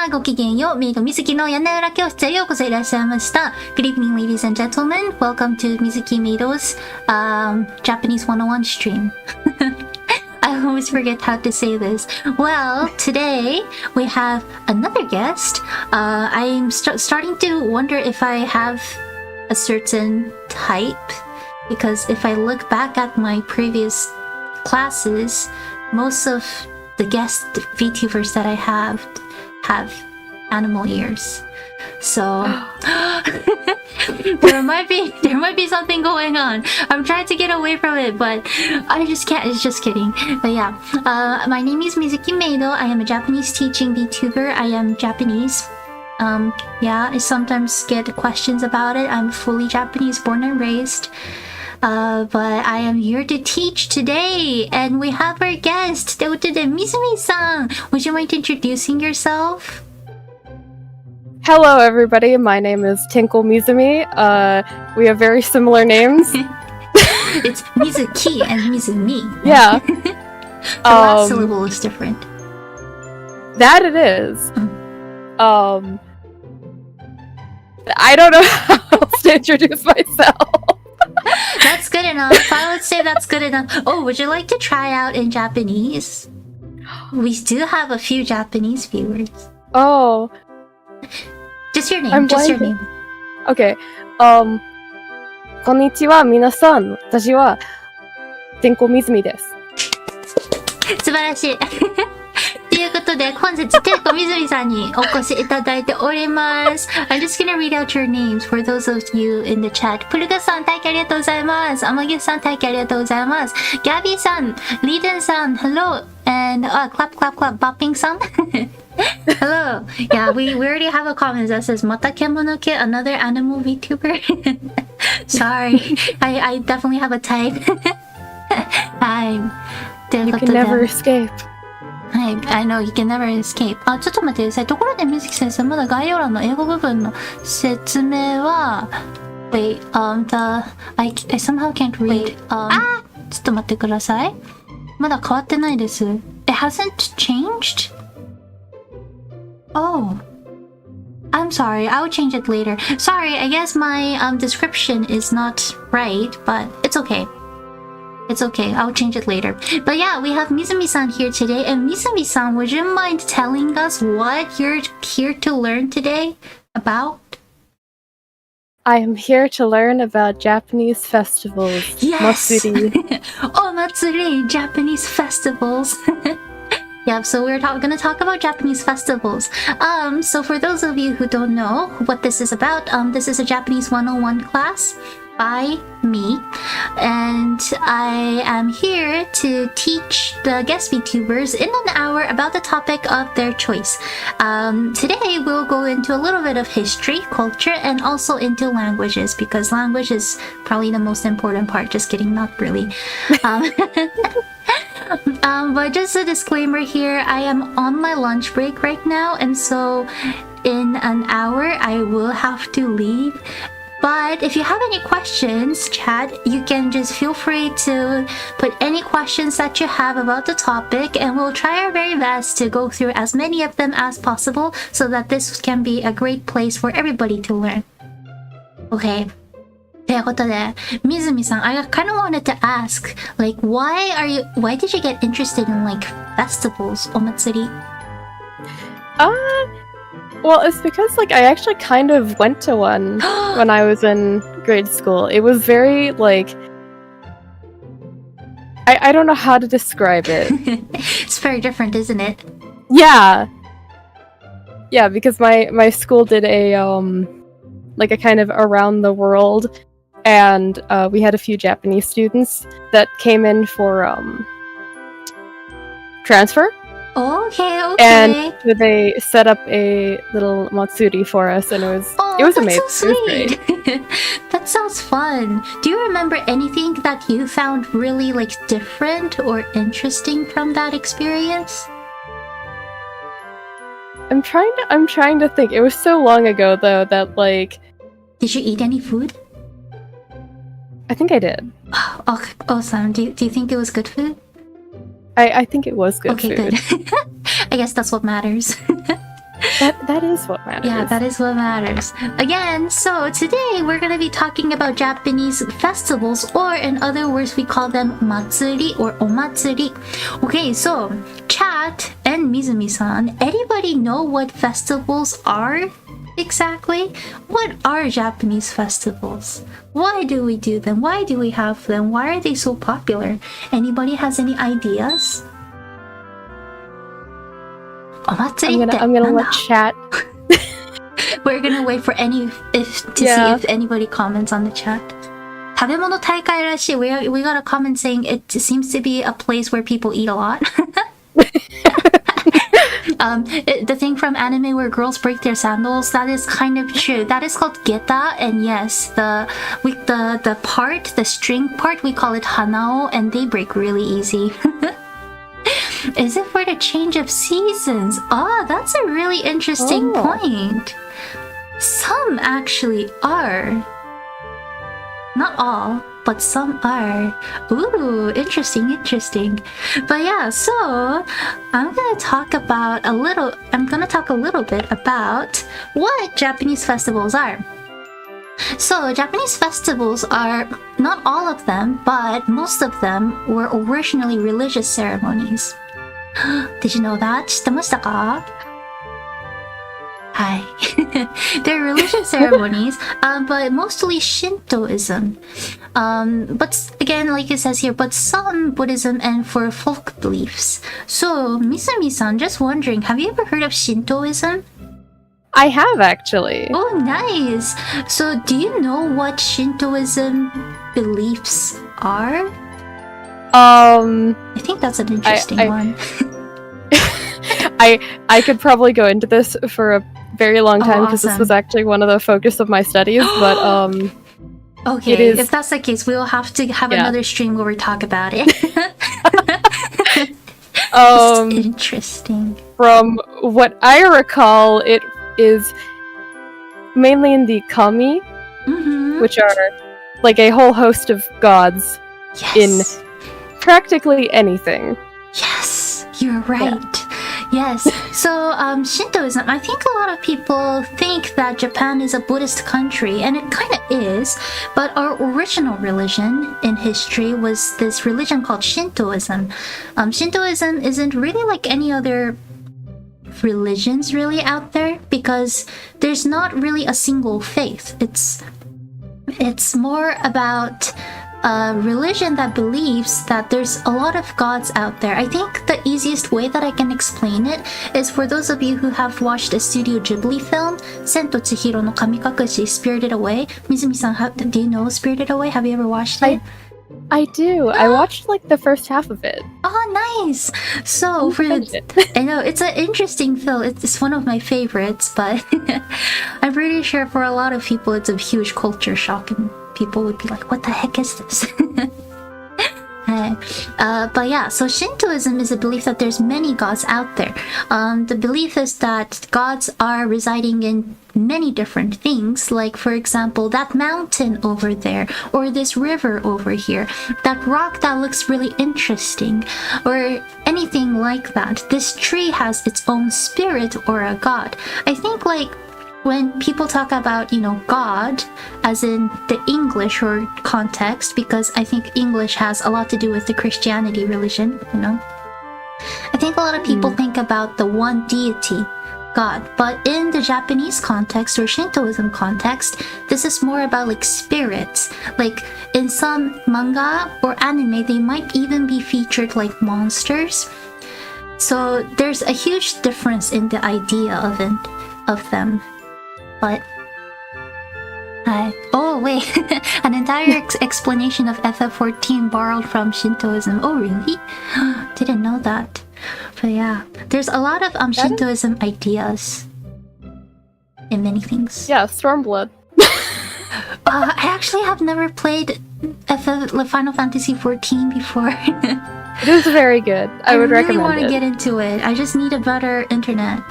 様ごきげんよう、鳴杜水月の屋根裏教室へようこそいらっしゃいました。Good evening, ladies and gentlemen. Welcome to Mizuki Meido's Japanese 101 stream. I always forget how to say this. Well, today we have another guest. I'm starting to wonder if I have a certain type, because if I look back at my previous classes, most of the guest VTubers that I have animal ears. So there might be something going on. I'm trying to get away from it, but I just can't. It's just kidding. But yeah, my name is Mizuki Meido. I am a Japanese teaching VTuber. I am Japanese. Yeah, I sometimes get questions about it. I'm fully Japanese, born and raised. But I am here to teach today, and we have our guest, Mizumi-san. Would you mind introducing yourself? Hello, everybody. My name is Tenko Mizumi. We have very similar names. It's Mizuki and Mizumi. Yeah. The last syllable is different. That it is. I don't know how else to introduce myself. That's good enough. I would say that's good enough. Oh, would you like to try out in Japanese? We do have a few Japanese viewers. Oh. Just your name. Just your name. Okay. こんにちは、皆さん。私は天候みずみです。素晴らしい。ということで、本日、天子みずみさんにお越しいただいております。I'm just gonna read out your names for those of you in the chat. プルガさん、大気ありがとうございます。アマギュさん、大気ありがとうございます。ギャビーさん、リーデンさん、hello, and clap, clap, clap, bopping さん。Hello. Yeah, we already have a comment that says, Mata Kemonoke, another animal VTuber. Sorry, I definitely have a type. You can never escape. はい、I know, you can never escape. ちょっと待ってください。ところで、水木先生、まだ概要欄の英語部分の説明は、Wait, I somehow can't read. ちょっと待ってください。まだ変わってないです。It hasn't changed? Oh. I'm sorry, I'll change it later. Sorry, I guess my description is not right, but it's okay. It's okay, I'll change it later. But yeah, we have Mizumi-san here today. And Mizumi-san, would you mind telling us what you're here to learn today about? I am here to learn about Japanese festivals. Yes! Matsuri. Oh, Matsuri, Japanese festivals. Yeah, so we're going to talk about Japanese festivals. So for those of you who don't know what this is about, this is a Japanese 101 class by me, and I am here to teach the guest VTubers in an hour about the topic of their choice. Today we'll go into a little bit of history, culture, and also into languages, because language is probably the most important part. Just kidding, not really. But just a disclaimer here, I am on my lunch break right now, and so in an hour I will have to leave. But if you have any questions, chat, you can just feel free to put any questions that you have about the topic, and we'll try our very best to go through as many of them as possible so that this can be a great place for everybody to learn. Okay. ということで、Mizumiさん, I kind of wanted to ask, like, why did you get interested in, like, festivals, omatsuri? Well, it's because, like, I actually kind of went to one when I was in grade school. It was very, like... I don't know how to describe it. It's very different, isn't it? Yeah! Yeah, because my school did a, like, a kind of around the world, and we had a few Japanese students that came in for, transfer. Okay. And they set up a little matsuri for us, and it was amazing. So sweet. It was great. That sounds fun. Do you remember anything that you found really, like, different or interesting from that experience? I'm trying to think. It was so long ago, though, that, like... Did you eat any food? I think I did. Oh, awesome. Do you think it was good food? I think it was good food. Okay, good. I guess that's what matters. That is what matters. Yeah, that is what matters. Again, so today we're going to be talking about Japanese festivals, or in other words, we call them matsuri or omatsuri. Okay, so chat and Mizumi-san, anybody know what festivals are exactly? What are Japanese festivals? Why do we do them? Why do we have them? Why are they so popular? Anybody has any ideas? Omatsuri I'm gonna let chat. We're gonna wait for see if anybody comments on the chat. 食べ物大会らしい. We got a comment saying it seems to be a place where people eat a lot. The thing from anime where girls break their sandals, that is kind of true. That is called geta, and yes, the string part, we call it hanao, and they break really easy. Is it for the change of seasons? Ah, that's a really interesting point. Some actually are. Not all, but some are. Ooh, interesting. But yeah, so I'm gonna talk a little bit about what Japanese festivals are. So Japanese festivals are, not all of them, but most of them were originally religious ceremonies. Did you know that? 知ってましたか? Hi. They're religious ceremonies, but mostly Shintoism. But again, like it says here, but some Buddhism and for folk beliefs. So, Mizumi-san, just wondering, have you ever heard of Shintoism? I have, actually. Oh, nice. So, do you know what Shintoism beliefs are? I think that's an interesting one. I could probably go into this for a very long time because awesome. This was actually one of the focus of my studies, but okay, if that's the case, we'll have to have another stream where we talk about it. It's interesting. From what I recall, it is mainly in the kami, which are like a whole host of gods in practically anything. Yes, you're right. Yes. So Shintoism, I think a lot of people think that Japan is a Buddhist country, and it kind of is, but our original religion in history was this religion called Shintoism. Shintoism isn't really like any other religions really out there because there's not really a single faith. It's more about a religion that believes that there's a lot of gods out there. I think the easiest way that I can explain it is for those of you who have watched a Studio Ghibli film, Sento Chihiro no Kamikakushi, Spirited Away. Mizumi-san, do you know Spirited Away? Have you ever watched it? I do. I watched like the first half of it. Oh, nice. So I know it's an interesting film. It's one of my favorites, but I'm pretty sure for a lot of people it's a huge culture shock, and people would be like, "What the heck is this?" But yeah, so Shintoism is a belief that there's many gods out there. The belief is that gods are residing in many different things, like for example that mountain over there, or this river over here, that rock that looks really interesting, or anything like that. This tree has its own spirit or a god. I think like when people talk about, God, as in the English or context, because I think English has a lot to do with the Christianity religion, I think a lot of people think about the one deity, God, but in the Japanese context or Shintoism context, this is more about like spirits. Like in some manga or anime, they might even be featured like monsters. So there's a huge difference in the idea of them. But oh wait, an entire explanation of FF14 borrowed from Shintoism. Oh really? Didn't know that. But yeah, there's a lot of Shintoism ideas in many things. Yeah, Stormblood. I actually have never played Final Fantasy 14 before. It is very good. I would recommend it. I really want to get into it. I just need a better internet.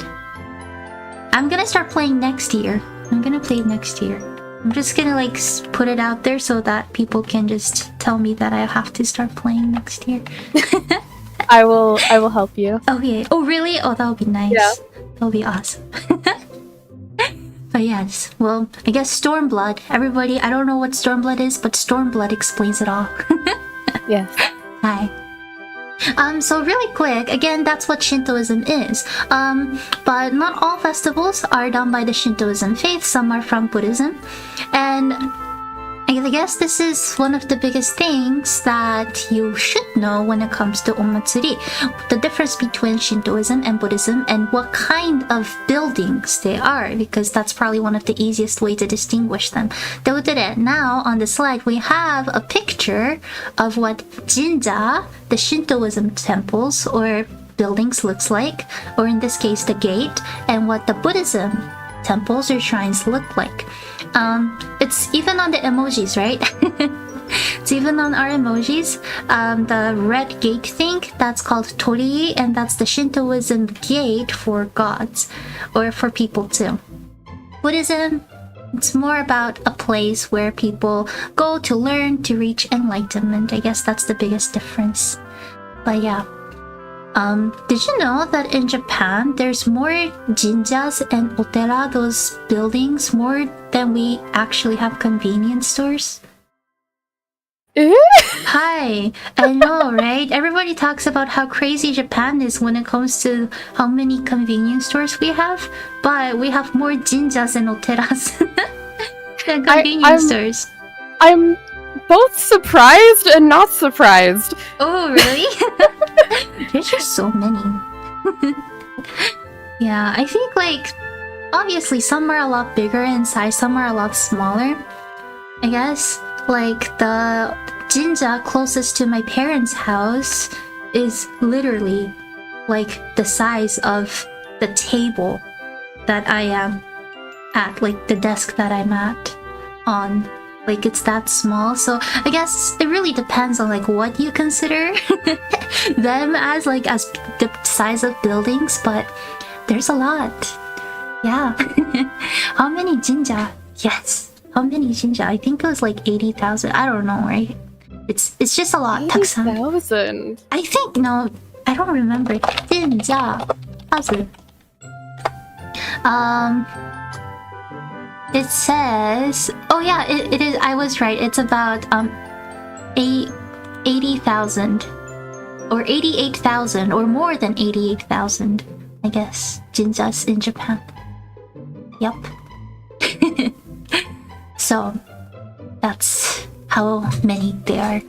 I'm gonna start playing next year. I'm gonna play next year. I'm just gonna like put it out there so that people can just tell me that I have to start playing next year. I will help you. Okay. Oh really? Oh, that would be nice. Yeah. That would be awesome. But yes, well, I guess Stormblood. Everybody, I don't know what Stormblood is, but Stormblood explains it all. Yes. Hi. So really quick, again, that's what Shintoism is. But not all festivals are done by the Shintoism faith. Some are from Buddhism. And I guess this is one of the biggest things that you should know when it comes to omatsuri. The difference between Shintoism and Buddhism and what kind of buildings they are, because that's probably one of the easiest way to distinguish them. Now on the slide we have a picture of what jinja, the Shintoism temples or buildings looks like, or in this case the gate, and what the Buddhism temples or shrines look like. It's even on the emojis, right? It's even on our emojis. The red gate thing, that's called tori, and that's the Shintoism gate for gods, or for people too. Buddhism, it's more about a place where people go to learn, to reach enlightenment. I guess that's the biggest difference. But yeah. Did you know that in Japan there's more jinjas and otera, those buildings, more than we actually have convenience stores? Hi, I know, right? Everybody talks about how crazy Japan is when it comes to how many convenience stores we have, but we have more jinjas and oteras than convenience stores. I'm both surprised and not surprised. Oh, really? There's just so many. Yeah, I think like obviously some are a lot bigger in size, some are a lot smaller. I guess like the jinja closest to my parents' house is literally like the size of the table that I am at, like the desk that I'm at on. Like it's that small. So I guess it really depends on like what you consider them as, like as the size of buildings, but there's a lot. Yeah. How many jinja? Yes. How many jinja? I think it was like 80,000. I don't know, right? It's just a lot. 80,000. I think, no, I don't remember. Jinja. It says, oh yeah, it is, I was right. It's about 80,000 or 88,000 or more than 88,000, I guess, jinjas in Japan. Yep. So that's how many there are.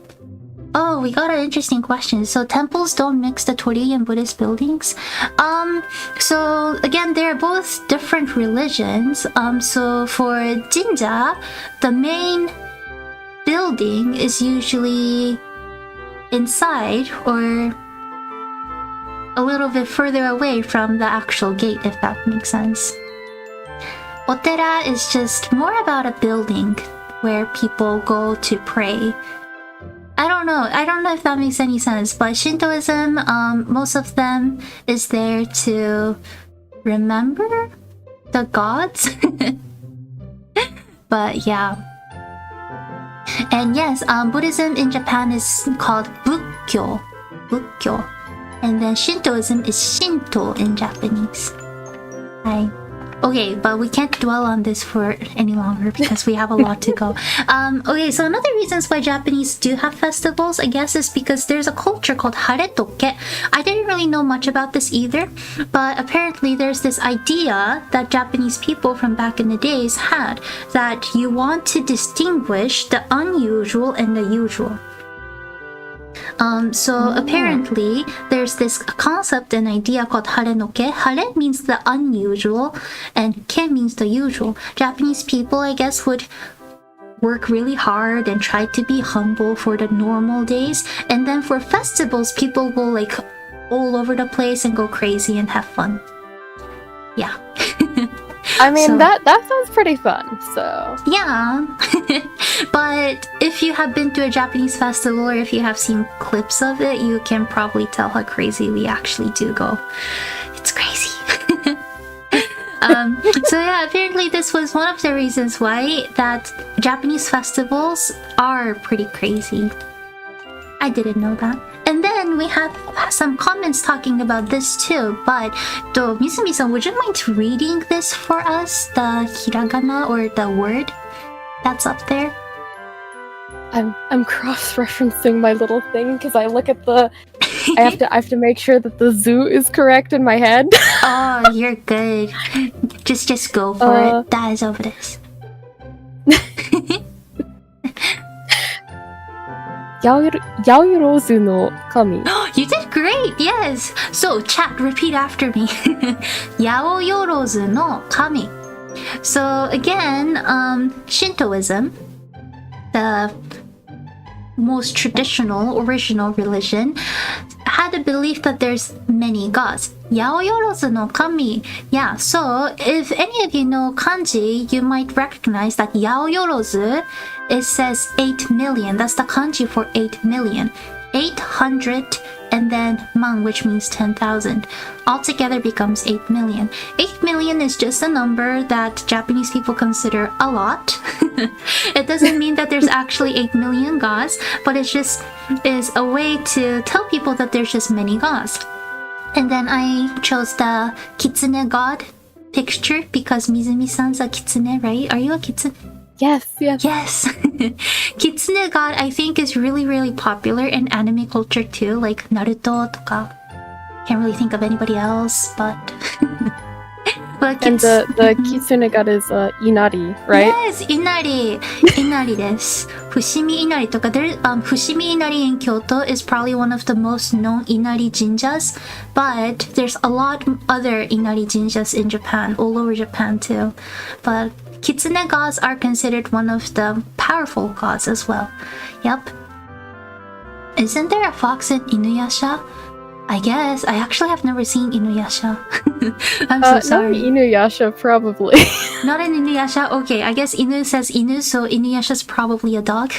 Oh, we got an interesting question. So temples don't mix the Torii and Buddhist buildings? So again, they're both different religions. So for jinja, the main building is usually inside or a little bit further away from the actual gate, if that makes sense. Otera is just more about a building where people go to pray. I don't know if that makes any sense, but Shintoism, most of them is there to remember the gods. But yeah. And yes, Buddhism in Japan is called Bukkyo. And then Shintoism is Shinto in Japanese. Hi. Okay, but we can't dwell on this for any longer because we have a lot to go. Okay, so another reasons why Japanese do have festivals, I guess, is because there's a culture called haretoke. I didn't really know much about this either, but apparently there's this idea that Japanese people from back in the days had, that you want to distinguish the unusual and the usual. So apparently there's this concept and idea called hare no ke. Hare means the unusual and ke means the usual. Japanese people, I guess, would work really hard and try to be humble for the normal days, and then for festivals people will like all over the place and go crazy and have fun. Yeah. I mean, so, that sounds pretty fun, so... Yeah. But if you have been to a Japanese festival or if you have seen clips of it, you can probably tell how crazy we actually do go. It's crazy. So yeah, apparently this was one of the reasons why that Japanese festivals are pretty crazy. I didn't know that. And then we have some comments talking about this too, but Mizumi-san, would you mind reading this for us? The hiragana or the word that's up there? I'm cross-referencing my little thing because I look at the I have to make sure that the zoo is correct in my head. Oh, you're good. Just go for it. 大丈夫です。Yaoyorozu no kami. You did great. Yes. So chat, repeat after me. Yaoyorozu no kami. So again, Shintoism, the most traditional, original religion, had a belief that there's many gods. Yaoyorozu no kami. Yeah, so if any of you know kanji, you might recognize that yaoyorozu, it says 8 million. That's the kanji for 8 million. 800 and then man, which means 10,000. Altogether becomes 8 million. 8 million is just a number that Japanese people consider a lot. It doesn't mean that there's actually 8 million gods, but it just is a way to tell people that there's just many gods. And then I chose the kitsune god picture because Mizumi-san's a kitsune, right? Are you a kitsune? Yes. Yes. Kitsune god, I think, is really, really popular in anime culture too, like Naruto とか. Can't really think of anybody else, but... And the kitsune god is Inari, right? Yes, Inari. Inari です。伏見 Inari とか、伏見 Inari in Kyoto is probably one of the most known Inari jinjas, but there's a lot other Inari jinjas in Japan, all over Japan too. But kitsune gods are considered one of the powerful gods as well. Yep. Isn't there a fox in Inuyasha? I guess. I actually have never seen Inuyasha. I'm so sorry. Not Inuyasha, probably. Not in Inuyasha? Okay, I guess Inu says Inu, so Inuyasha's probably a dog.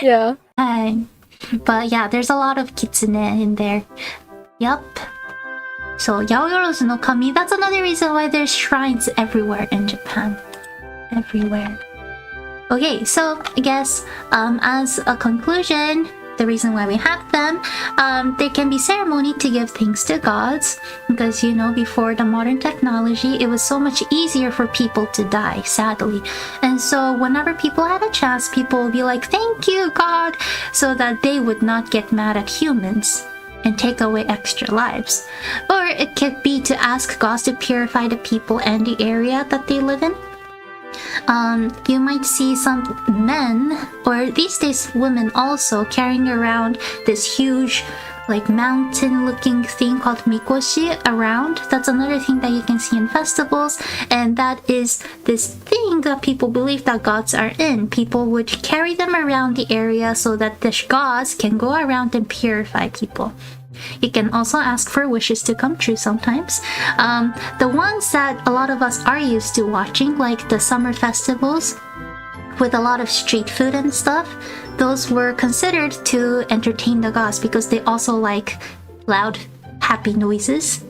Yeah. But yeah, there's a lot of kitsune in there. Yup. So, Yaoyorozu no kami, that's another reason why there's shrines everywhere in Japan. Everywhere. Okay, so I guess as a conclusion, the reason why we have them, there can be ceremony to give thanks to gods because, you know, before the modern technology, it was so much easier for people to die, sadly. And so whenever people had a chance, people would be like, thank you, God, so that they would not get mad at humans and take away extra lives. Or it could be to ask gods to purify the people and the area that they live in. You might see some men, or these days women also, carrying around this huge like mountain looking thing called mikoshi around. That's another thing that you can see in festivals, and that is this thing that people believe that gods are in. People would carry them around the area so that the gods can go around and purify people. You can also ask for wishes to come true sometimes. The ones that a lot of us are used to watching, like the summer festivals with a lot of street food and stuff, those were considered to entertain the gods because they also like loud, happy noises.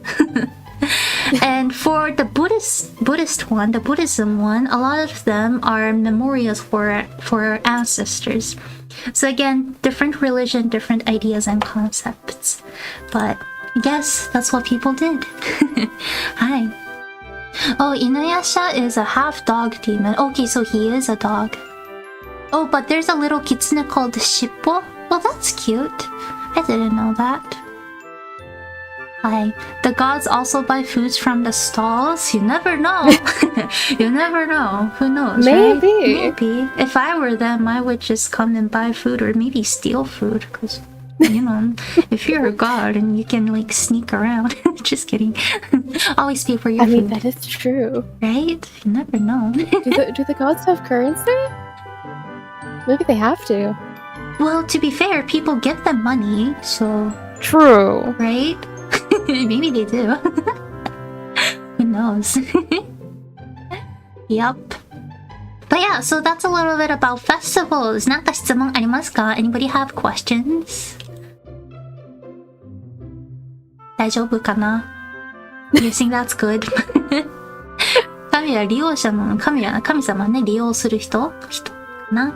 And for the Buddhist one, the Buddhism one, a lot of them are memorials for our ancestors. So again, different religion, different ideas and concepts. But yes, that's what people did. Hi. Oh, Inuyasha is a half dog demon. Okay, so he is a dog. Oh, but there's a little kitsune called Shippo. Well, that's cute. I didn't know that. Hi. The gods also buy foods from the stalls. You never know. You never know. Who knows, Maybe. Right? Maybe. If I were them, I would just come and buy food or maybe steal food. Because, you know, if you're a god and you can, like, sneak around. Just kidding. Always pay for your food. I mean, that is true. Right? You never know. Do the gods have currency? Maybe they have to. Well, to be fair, people give them money, so... True. Right? Maybe they do. Who knows? Yup. But yeah, so that's a little bit about festivals. なんか質問ありますか? Anybody have questions? 大丈夫かな? You think that's good? 神は利用者の神様ね、利用する人かな?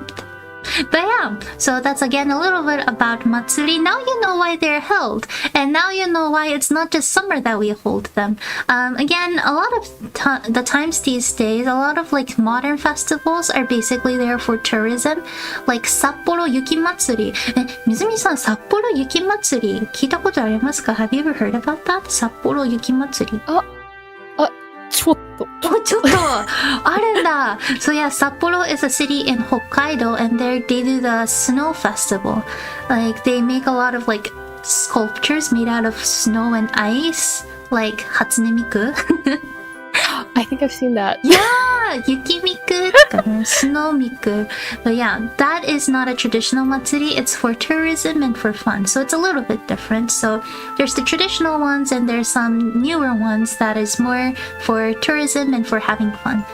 But yeah, so that's again a little bit about matsuri. Now you know why they're held, and now you know why it's not just summer that we hold them. Again, a lot of the times these days, a lot of like modern festivals are basically there for tourism, like Sapporo Yuki Matsuri. Mizumi-san, Sapporo Yuki Matsuri 聞いたことありますか? Have you ever heard about that? Sapporo Yuki Matsuri. ちょっとあるんだ. So yeah, Sapporo is a city in Hokkaido, and there they do the snow festival. Like they make a lot of like sculptures made out of snow and ice, like Hatsune Miku. I think I've seen that. Yeah, Yukimiku, Snow Miku. But yeah, that is not a traditional matsuri. It's for tourism and for fun. So it's a little bit different. So there's the traditional ones and there's some newer ones that is more for tourism and for having fun.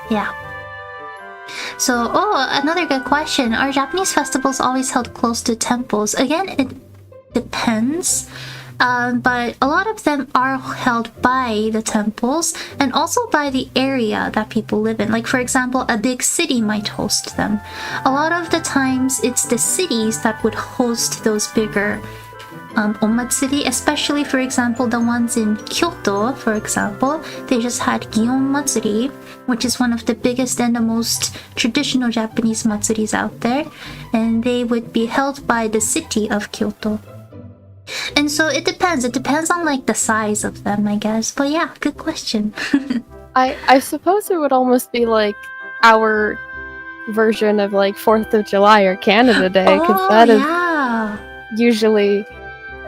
Yeah. So, another good question. Are Japanese festivals always held close to temples? Again, it depends. But a lot of them are held by the temples and also by the area that people live in. Like, for example, a big city might host them. A lot of the times, it's the cities that would host those bigger omatsuri, especially, for example, the ones in Kyoto, for example. They just had Gion Matsuri, which is one of the biggest and the most traditional Japanese matsuris out there. And they would be held by the city of Kyoto. And so it depends. It depends on like the size of them, I guess. But yeah, good question. I suppose it would almost be like our version of like 4th of July or Canada Day, because that is usually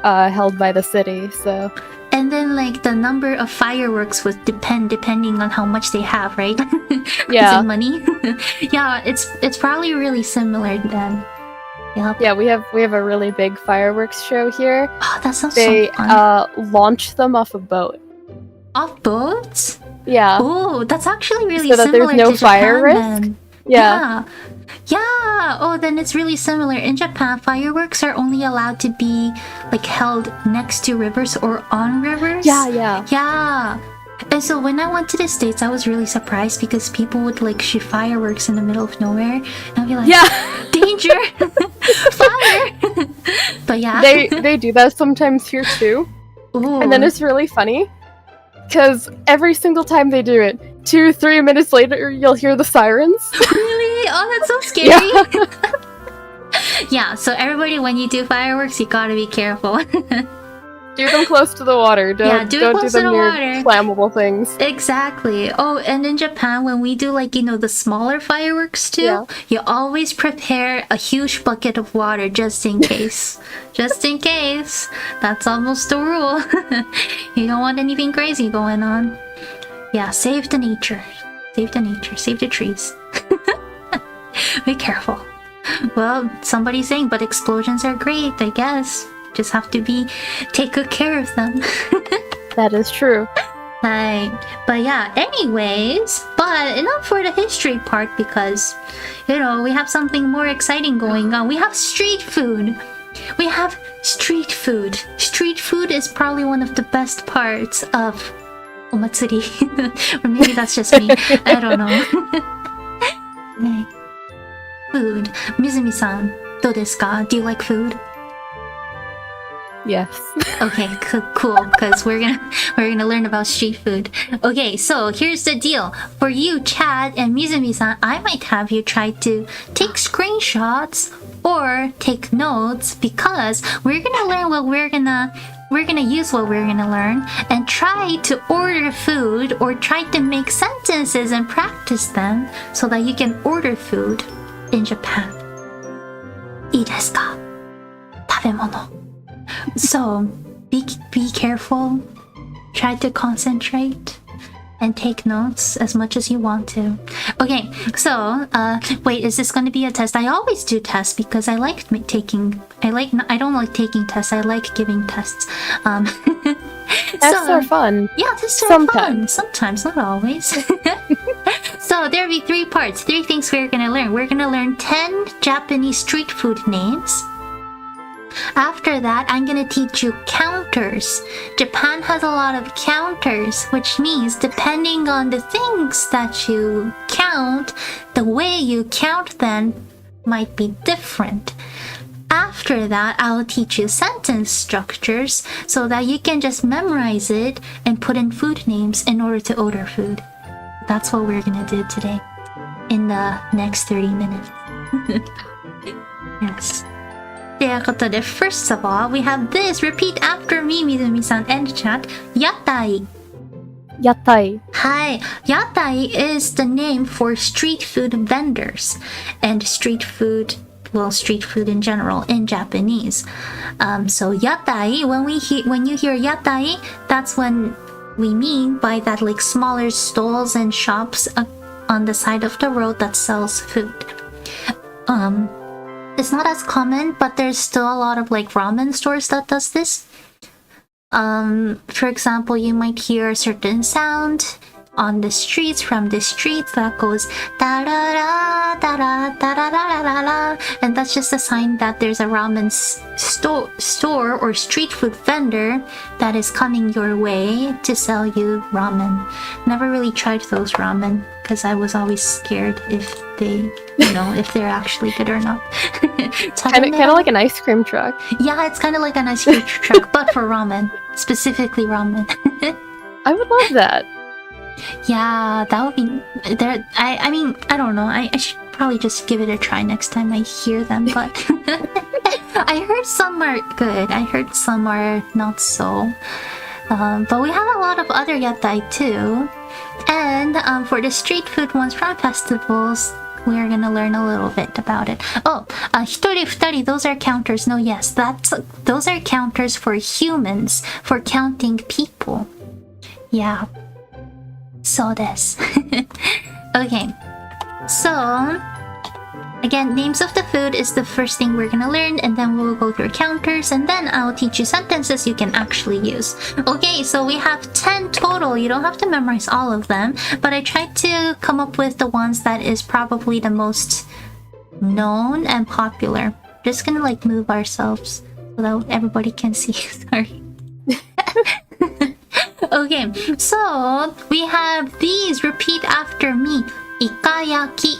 held by the city. So. And then like the number of fireworks would depending on how much they have, right? Yeah. Money. Yeah, it's probably really similar then. Yep. Yeah, we have a really big fireworks show here. Oh, that sounds so fun. They launch them off a boat. Off boats? Yeah. Oh, that's actually really so that similar there's no to fire Japan, risk. Then. Yeah. Yeah. Oh, then it's really similar. In Japan, fireworks are only allowed to be like held next to rivers or on rivers. Yeah. And so when I went to the States, I was really surprised because people would like shoot fireworks in the middle of nowhere. And I'd be like, danger! Fire! But yeah. They do that sometimes here too. Ooh. And then it's really funny because every single time they do it, 2-3 minutes later, you'll hear the sirens. Really? Oh, that's so scary. Yeah, so everybody, when you do fireworks, you gotta be careful. Do them close to the water. Don't do them near flammable things. Exactly. Oh, and in Japan, when we do like, the smaller fireworks too, you always prepare a huge bucket of water just in case. Just in case. That's almost the rule. You don't want anything crazy going on. Yeah, save the nature. Save the nature. Save the trees. Be careful. Well, somebody's saying, but explosions are great, I guess. Just have to take good care of them. That is true. But yeah, anyways, but enough for the history part because, we have something more exciting going on. We have street food. We have street food. Street food is probably one of the best parts of omatsuri. Or maybe that's just me. I don't know. Food. Mizumi-san, どうですか? Do you like food? Yes. Okay, cool, because we're gonna learn about street food. Okay, so here's the deal. For you, Chad and Mizumi-san, I might have you try to take screenshots or take notes because we're gonna learn what we're gonna use what we're gonna learn and try to order food or try to make sentences and practice them so that you can order food in Japan. いいですか? 食べ物. So, be careful, try to concentrate, and take notes as much as you want to. Okay, so, wait, is this going to be a test? I always do tests because I don't like taking tests, I like giving tests. Tests are fun. Yeah, tests are fun. Sometimes, not always. So, there'll be 3 parts, 3 things we're going to learn. We're going to learn 10 Japanese street food names. After that, I'm gonna teach you counters. Japan has a lot of counters, which means depending on the things that you count, the way you count them might be different. After that, I'll teach you sentence structures so that you can just memorize it and put in food names in order to order food. That's what we're gonna do today in the next 30 minutes. Yes. ということで、first of all, we have this. Repeat after me, Mizumi-san and chat. 屋台。屋台。はい。屋台 is the name for street food vendors. And street food in general in Japanese. So 屋台, when you hear 屋台, that's when we mean by that like smaller stalls and shops on the side of the road that sells food. It's not as common, but there's still a lot of like ramen stores that does this. For example, you might hear a certain sound on the streets from the streets that goes da da da da da da da da da, and that's just a sign that there's a ramen store or street food vendor that is coming your way to sell you ramen. Never really tried those ramen because I was always scared if they're actually good or not. Kind of like an ice cream truck. Yeah, it's kind of like an ice cream truck, but for ramen, specifically ramen. I would love that. Yeah, that would be there. I mean, I don't know. I should probably just give it a try next time I hear them. But I heard some are good. I heard some are not so. But we have a lot of other yatai too. And for the street food ones from festivals, we're gonna learn a little bit about it. Oh, hitori, futari, those are counters. No, yes, those are counters for humans, for counting people. Yeah. So this. Okay. So, again, names of the food is the first thing we're gonna learn, and then we'll go through counters, and then I'll teach you sentences you can actually use. Okay, so we have 10 total. You don't have to memorize all of them, but I tried to come up with the ones that is probably the most known and popular. Just gonna like move ourselves so that everybody can see. Sorry. Okay, so we have these. Repeat after me. Ikayaki.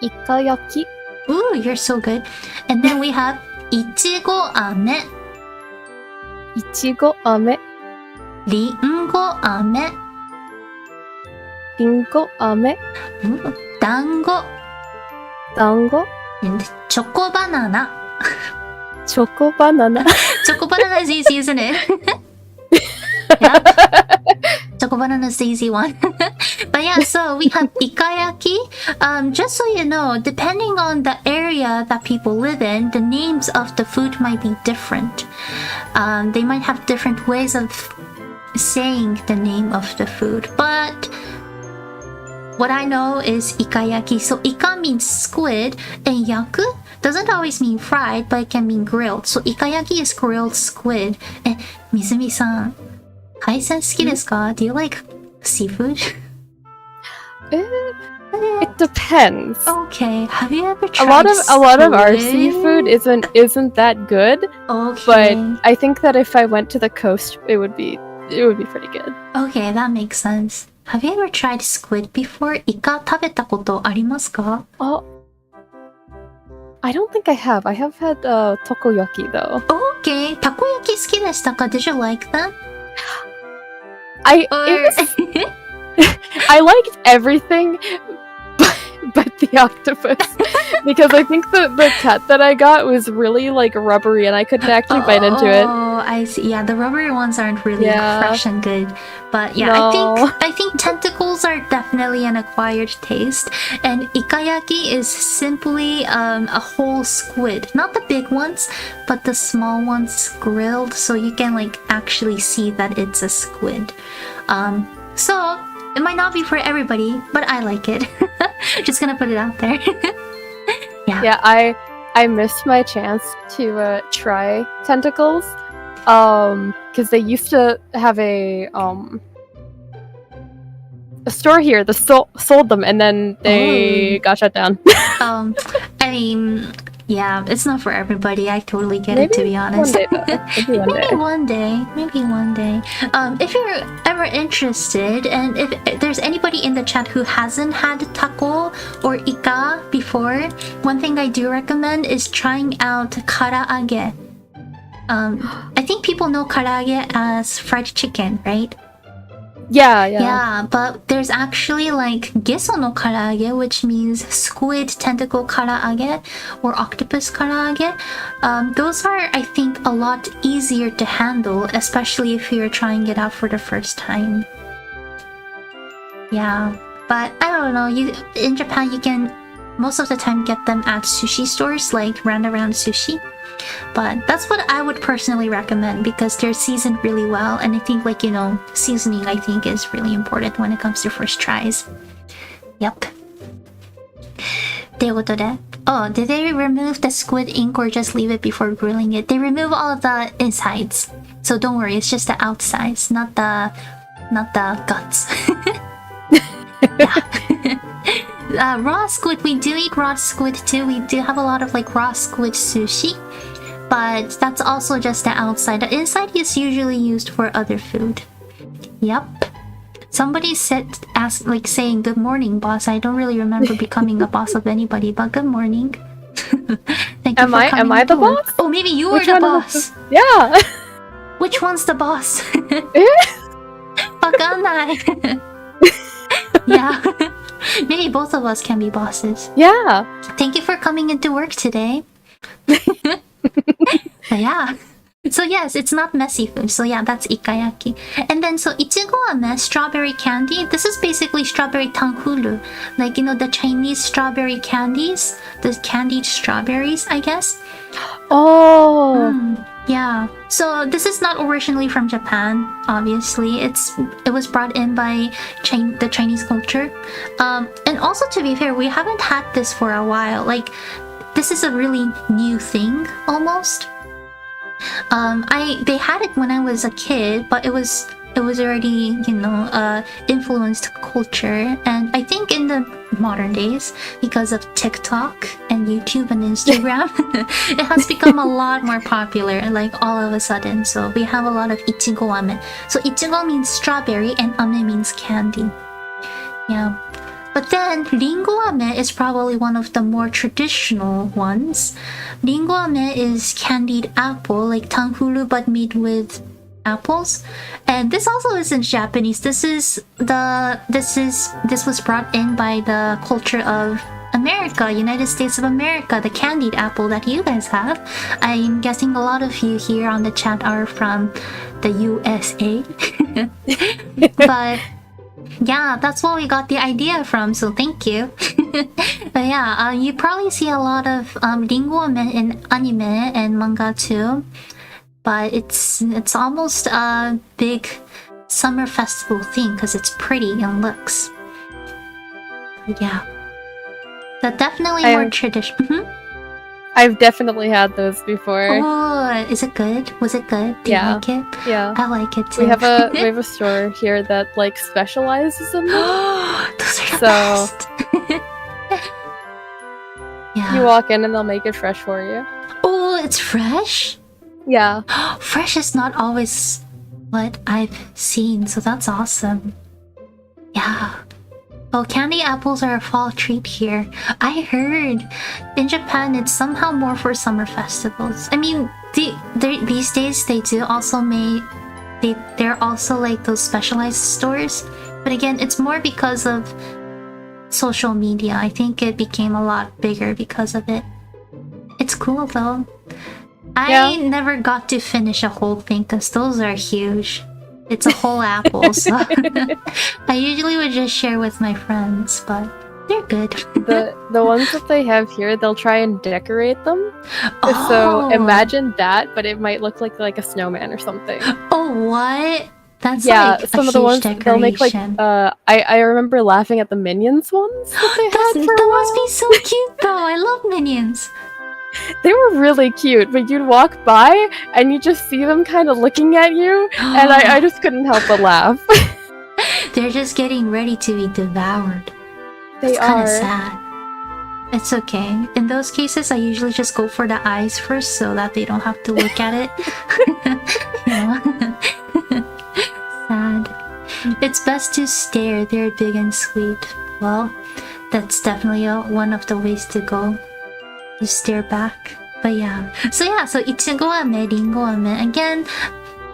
Ikayaki. Ooh, you're so good. And then we have ichigo ame. Ichigo ame. Ringo ame. Ringo ame. Ooh, dango. Dango. And choco banana. Choco banana. Choco banana is easy, isn't it? Yeah. Choco banana is the easy one. But yeah, so we have ikayaki. Just so you know, depending on the area that people live in, the names of the food might be different. They might have different ways of saying the name of the food. But what I know is ikayaki. So ika means squid, and yaku doesn't always mean fried, but it can mean grilled. So ikayaki is grilled squid. And Mizumi-san, 海鮮好きですか? Do you like seafood? It depends. Okay. Have you ever tried a lot of our seafood isn't that good. Okay. But I think that if I went to the coast, it would be pretty good. Okay, that makes sense. Have you ever tried squid before? イカ食べたことありますか? Oh, I don't think I have. I have had takoyaki though. Okay. たこ焼き好きでしたか? Did you like them? I liked everything but the octopus because I think the cut that I got was really like rubbery and I couldn't actually bite into it. Oh, I see. Yeah, the rubbery ones aren't really fresh and good. But yeah, No. I think tentacles are definitely an acquired taste. And ikayaki is simply a whole squid. Not the big ones, but the small ones grilled so you can like actually see that it's a squid. So it might not be for everybody, but I like it. Just gonna put it out there. Yeah, I missed my chance to try tentacles because they used to have a store here that sold them and then they got shut down. I mean, Yeah, it's not for everybody. I totally get it, to be honest. Maybe one day. Maybe one day. If you're ever interested, and if there's anybody in the chat who hasn't had taco or ika before, one thing I do recommend is trying out karaage. I think people know karaage as fried chicken, right? Yeah, but there's actually like gesso no karaage, which means squid tentacle karaage or octopus karaage. Those are, I think, a lot easier to handle, especially if you're trying it out for the first time. Yeah, but I don't know. In Japan, you can most of the time get them at sushi stores, like around sushi. But that's what I would personally recommend because they're seasoned really well, and I think, like, you know, seasoning I think is really important when it comes to first tries. Yep. ということで、oh, did they remove the squid ink or just leave it before grilling it? They remove all of the insides, so don't worry. It's just the outsides, not the guts. Yeah. Raw squid, we do eat raw squid too. We do have a lot of like raw squid sushi, but that's also just the outside. The inside is usually used for other food. Yep. Somebody saying good morning, boss. I don't really remember becoming a boss of anybody, but good morning. Thank you for coming. Am I the boss? Oh, maybe you are the boss. Yeah. Which one's the boss? Wakanai. Yeah. Maybe both of us can be bosses. Yeah. Thank you for coming into work today. Yeah. So yes, it's not messy food. So yeah, that's Ikayaki. And then so ichigo ame, strawberry candy. This is basically strawberry tanghulu. Like, you know, the Chinese strawberry candies, the candied strawberries, I guess. Oh. Yeah. So this is not originally from Japan, obviously. It was brought in by the Chinese culture. And also, to be fair, we haven't had this for a while. Like, this is a really new thing, almost. They had it when I was a kid, but it was already, you know, influenced culture. And I think in the modern days, because of TikTok and YouTube and Instagram, it has become a lot more popular, like all of a sudden. So we have a lot of ichigo ame. So ichigo means strawberry and ame means candy. Yeah. But then ringo ame is probably one of the more traditional ones. Ringo ame is candied apple, like tanghulu, but made with apples. And this also isn't Japanese. This was brought in by the culture of America, United States of America, the candied apple that you guys have. I'm guessing a lot of you here on the chat are from the USA. But yeah, that's where we got the idea from, so thank you. But yeah, you probably see a lot of ringo ame in anime and manga too. But it's almost a big summer festival thing because it's pretty and looks. Yeah. But definitely more traditional. I've definitely had those before. Oh, is it good? Was it good? Do you like it? Yeah. I like it too. We have a store here that like specializes in them. Those are the best. Yeah. You walk in and they'll make it fresh for you. Oh, it's fresh? Yeah. Fresh is not always what I've seen, so that's awesome. Yeah. Oh, candy apples are a fall treat here. I heard in Japan it's somehow more for summer festivals. I mean, these days they do also they're also like those specialized stores. But again, it's more because of social media. I think it became a lot bigger because of it. It's cool though. I never got to finish a whole thing because those are huge. It's a whole apple, so I usually would just share with my friends, but they're good. The ones that they have here, they'll try and decorate them. Oh. So imagine that, but it might look like a snowman or something. Oh, what? That's like some a of the ones decoration. they'll make like I remember laughing at the Minions ones that they had for a That while. must be so cute though. I love Minions. They were really cute, but you'd walk by and you just see them kind of looking at you, and I just couldn't help but laugh. They're just getting ready to be devoured. They It's kind are. of sad. It's okay. In those cases, I usually just go for the eyes first so that they don't have to look at it. Sad. It's best to stare. They're big and sweet. Well, that's definitely one of the ways to go. You stare back. But yeah. So ichigo ame, ringo ame. Again,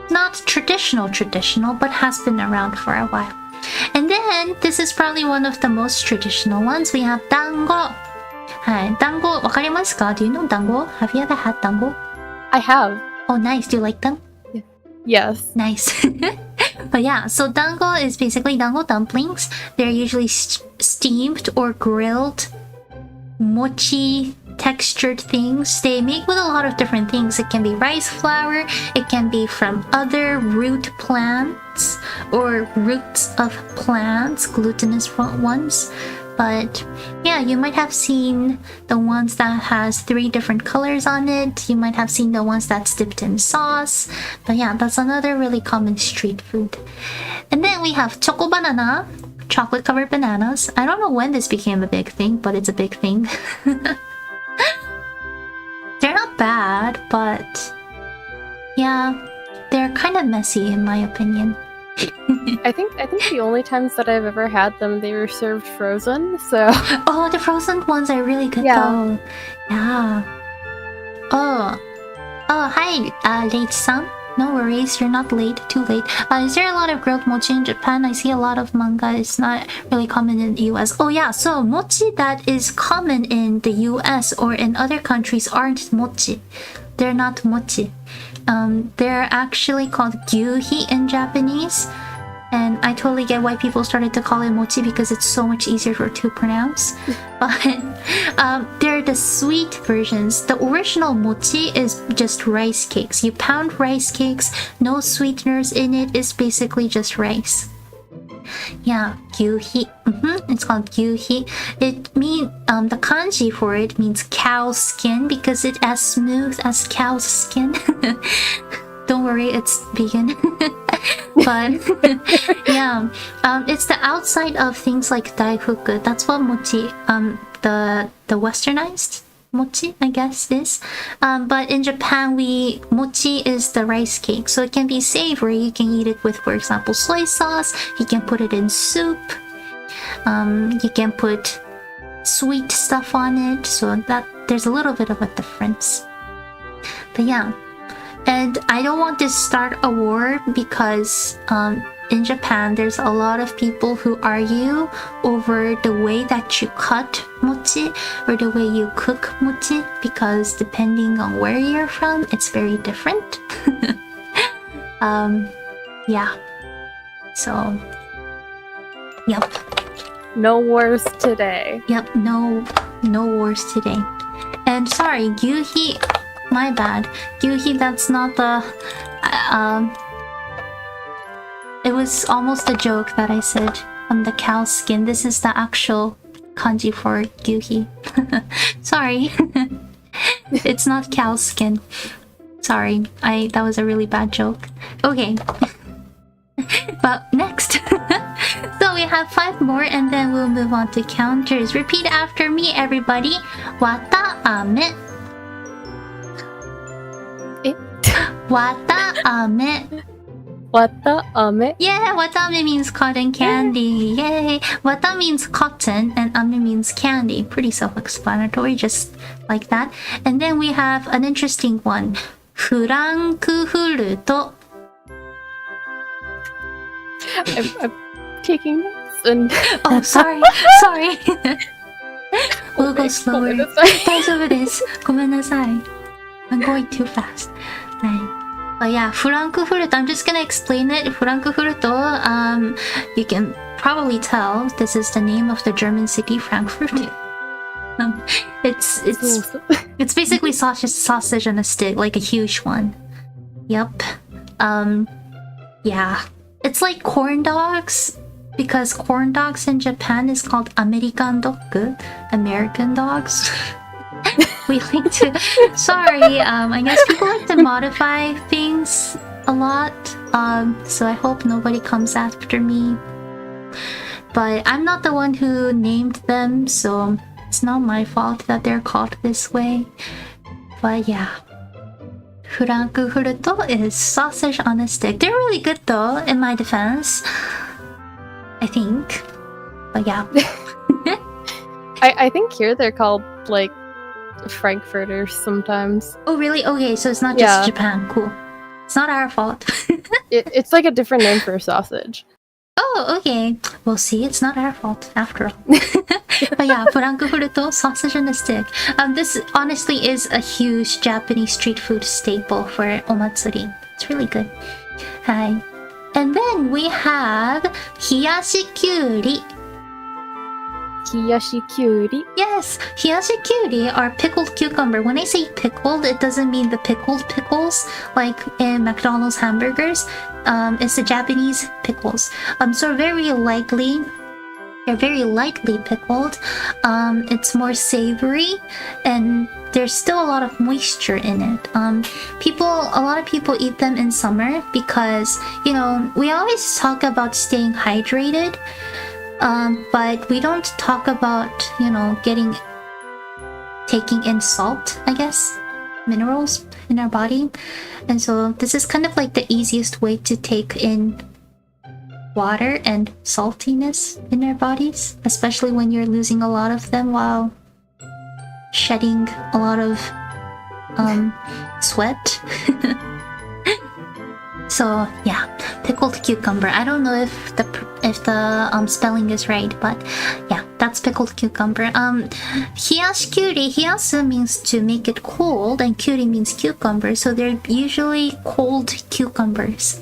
not traditional, but has been around for a while. And then, this is probably one of the most traditional ones. We have dango. Hi, dango, わかりますか? Do you know dango? Have you ever had dango? I have. Oh, nice. Do you like them? Yes. Nice. But yeah, so dango is basically dango dumplings. They're usually steamed or grilled mochi textured things. They make with a lot of different things. It can be rice flour, it can be from other root plants or roots of plants, glutinous ones. But yeah, you might have seen the ones that has 3 different colors on it. You might have seen the ones that's dipped in sauce. But yeah, that's another really common street food. And then we have choco banana, chocolate covered bananas. I don't know when this became a big thing, but it's a big thing. They're not bad, but yeah, they're kind of messy in my opinion. I think the only times that I've ever had them, they were served frozen, so... Oh, the frozen ones are really good though. Yeah. Oh, hi, late-san. No worries, you're not late, too late. Is there a lot of grilled mochi in Japan? I see a lot of manga. It's not really common in the US. Oh yeah, so mochi that is common in the US or in other countries aren't mochi. They're not mochi. They're actually called gyuhi in Japanese. And I totally get why people started to call it mochi because it's so much easier to pronounce. But they're the sweet versions. The original mochi is just rice cakes. You pound rice cakes, no sweeteners in it. It's basically just rice. Yeah, gyuhi. It's called gyuhi. It means the kanji for it means cow skin because it's as smooth as cow's skin. Don't worry, it's vegan. But yeah, it's the outside of things like daifuku. That's what mochi, the westernized mochi, I guess, is. But in Japan, mochi is the rice cake, so it can be savory. You can eat it with, for example, soy sauce. You can put it in soup. You can put sweet stuff on it, so that there's a little bit of a difference. But yeah. And I don't want to start a war because in Japan there's a lot of people who argue over the way that you cut mochi or the way you cook mochi because depending on where you're from, it's very different. Yeah. So, yep. No wars today. Yep, no wars today. And sorry, gyuhi. My bad. Gyuhi, that's not the... it was almost a joke that I said on the cow skin. This is the actual kanji for gyuhi. Sorry. It's not cow skin. Sorry. That was a really bad joke. Okay. But next. So we have 5 more and then we'll move on to counters. Repeat after me, everybody. Wata ame. Wata ame. Wata ame. Yeah, wata ame means cotton candy. Yay! Wata means cotton and ame means candy. Pretty self-explanatory, just like that. And then we have an interesting one. Frankfurto. I'm taking notes and... Oh, sorry. We'll go slower. 大丈夫です。ごめんなさい。I'm going too fast. But yeah, Frankfurt, I'm just gonna explain it. Frankfurt, you can probably tell this is the name of the German city, Frankfurt. It's basically sausage on a stick, like a huge one. Yep. Yeah. It's like corn dogs, because corn dogs in Japan is called American dog, American dogs. We like to... Sorry, I guess people like to modify things a lot, so I hope nobody comes after me. But I'm not the one who named them, so It's not my fault that they're called this way. But yeah. Frankfurter is sausage on a stick. They're really good though, in my defense. I think. But yeah. I think here they're called, like, Frankfurters sometimes. Oh really? Okay, so it's not just Japan. Cool. It's not our fault. It's like a different name for a sausage. Oh, okay. We'll see. It's not our fault after all. But yeah, Frankfurter, sausage on a stick. This honestly is a huge Japanese street food staple for omatsuri. It's really good. Hi. And then we have hiyashi kyuri. Hiyashi kyuri. Yes, hiyashi kyuri are pickled cucumber. When I say pickled, it doesn't mean the pickled pickles like in McDonald's hamburgers. It's the Japanese pickles. So they're very lightly pickled. It's more savory, and there's still a lot of moisture in it. A lot of people eat them in summer because, you know, we always talk about staying hydrated. But we don't talk about, you know, taking in salt, I guess, minerals in our body. And so this is kind of like the easiest way to take in water and saltiness in our bodies, especially when you're losing a lot of them while shedding a lot of sweat. So yeah, pickled cucumber. I don't know if the spelling is right, but yeah, that's pickled cucumber. Hiyashi kyuri. Hiyasu means to make it cold, and kyuri means cucumber. So they're usually cold cucumbers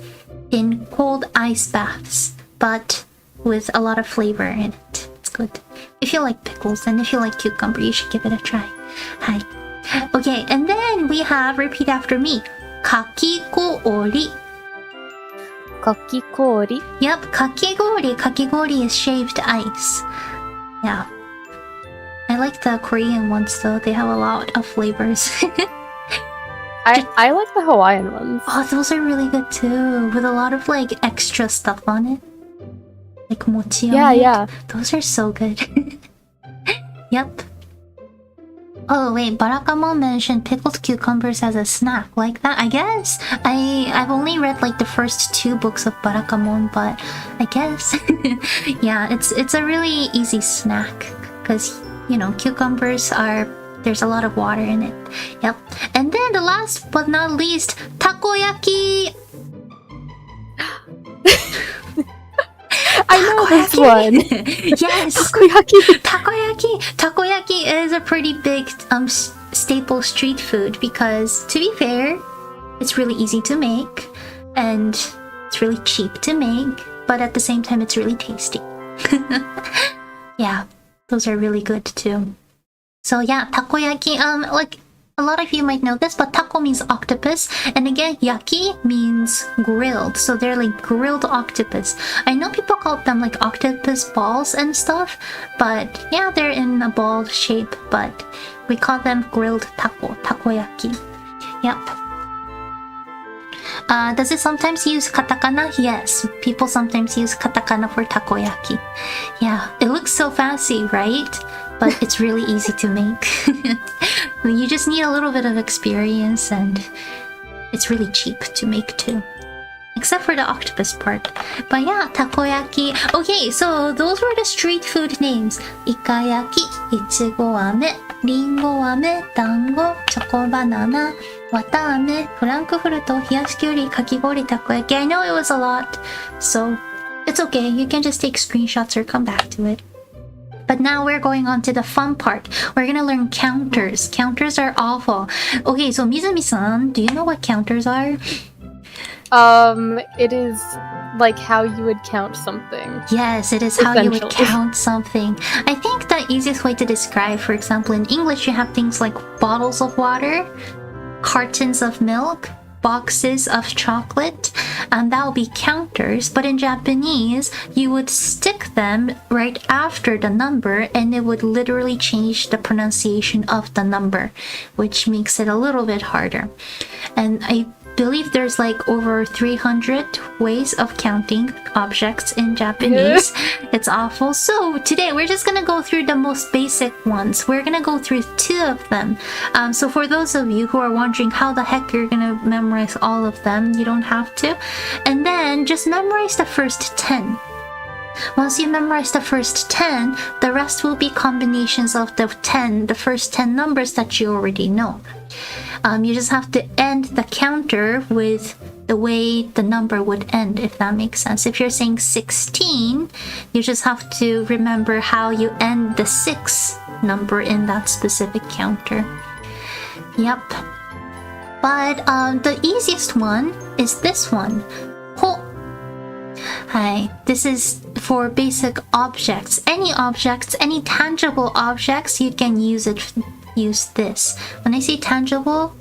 in cold ice baths, but with a lot of flavor in it. It's good. If you like pickles and if you like cucumber, you should give it a try. Hi. Okay, and then we have, repeat after me, kakigori. Kakigori? Yep, kakigori. Kakigori is shaved ice. Yeah. I like the Korean ones though. They have a lot of flavors. I like the Hawaiian ones. Oh, those are really good too. With a lot of like extra stuff on it. Like mochi on it. Yeah. Those are so good. Yep. Oh wait, Barakamon mentioned pickled cucumbers as a snack like that. I guess I've only read like the first 2 books of Barakamon, but I guess yeah, it's a really easy snack because, you know, cucumbers there's a lot of water in it. Yep. And then the last but not least, takoyaki. I know this one. Yes. Takoyaki is a pretty big staple street food because, to be fair, it's really easy to make and it's really cheap to make, but at the same time it's really tasty. Yeah, those are really good too. So yeah, takoyaki, like a lot of you might know this, but taco means octopus, and again, yaki means grilled, so they're like grilled octopus. I know people call them like octopus balls and stuff, but yeah, they're in a ball shape, but we call them grilled takoyaki. Yep. Does it sometimes use katakana? Yes, people sometimes use katakana for takoyaki. Yeah, it looks so fancy, right? But it's really easy to make. You just need a little bit of experience, and it's really cheap to make too. Except for the octopus part. But yeah, takoyaki. Okay, so those were the street food names. Ikayaki, ichigo ame, ringo ame, dango, choco banana, wata ame, frankfurter, hiyashi kyuri, kakigori, takoyaki. I know it was a lot, so it's okay. You can just take screenshots or come back to it. But now we're going on to the fun part. We're gonna learn counters. Counters are awful. Okay, so Mizumi-san, do you know what counters are? It is like how you would count something. Yes, it is how you would count something. I think the easiest way to describe, for example, in English, you have things like bottles of water, cartons of milk, boxes of chocolate, and that will be counters. But in Japanese, you would stick them right after the number, and it would literally change the pronunciation of the number, which makes it a little bit harder. And believe there's like over 300 ways of counting objects in Japanese. It's awful. So today we're just gonna go through the most basic ones. We're gonna go through 2 of them. So for those of you who are wondering how the heck you're gonna memorize all of them, you don't have to. And then just memorize the first 10. Once you memorize the first 10, the rest will be combinations of the first 10 numbers that you already know. You just have to end the counter with the way the number would end, if that makes sense. If you're saying 16, you just have to remember how you end the 6 number in that specific counter. Yep. But the easiest one is this one. Ho. Hi. This is for basic objects. Any objects, any tangible objects, you can use this. When I say tangible,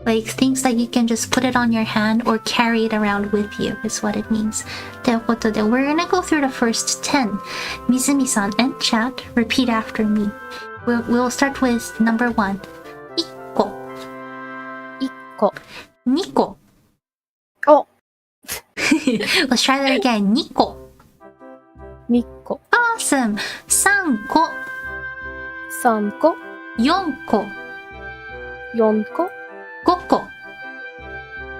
like things that you can just put it on your hand or carry it around with you is what it means. ということで, we're gonna go through the first 10. Mizumi-san and chat, repeat after me. We'll start with number 1. 1個 2個 Oh. Let's try that again. 2個 2個 Awesome. 3個3個4個4個5個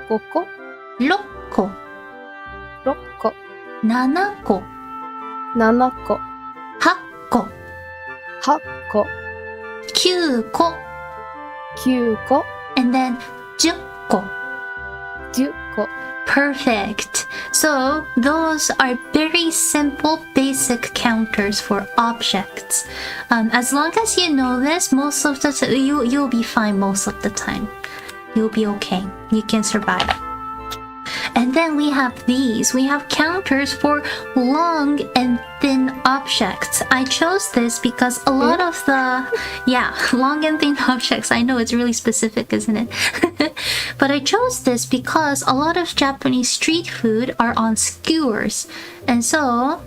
5個6個6個7個7個8個8個9個9個 and then 10個10個 Perfect. So those are very simple basic counters for objects. As long as you know this, most of the time you'll be fine most of the time. You'll be okay. You can survive. And then we have these. We have counters for long and thin objects. I chose this because a lot of the long and thin objects, I know it's really specific, isn't it? But I chose this because a lot of Japanese street food are on skewers. And so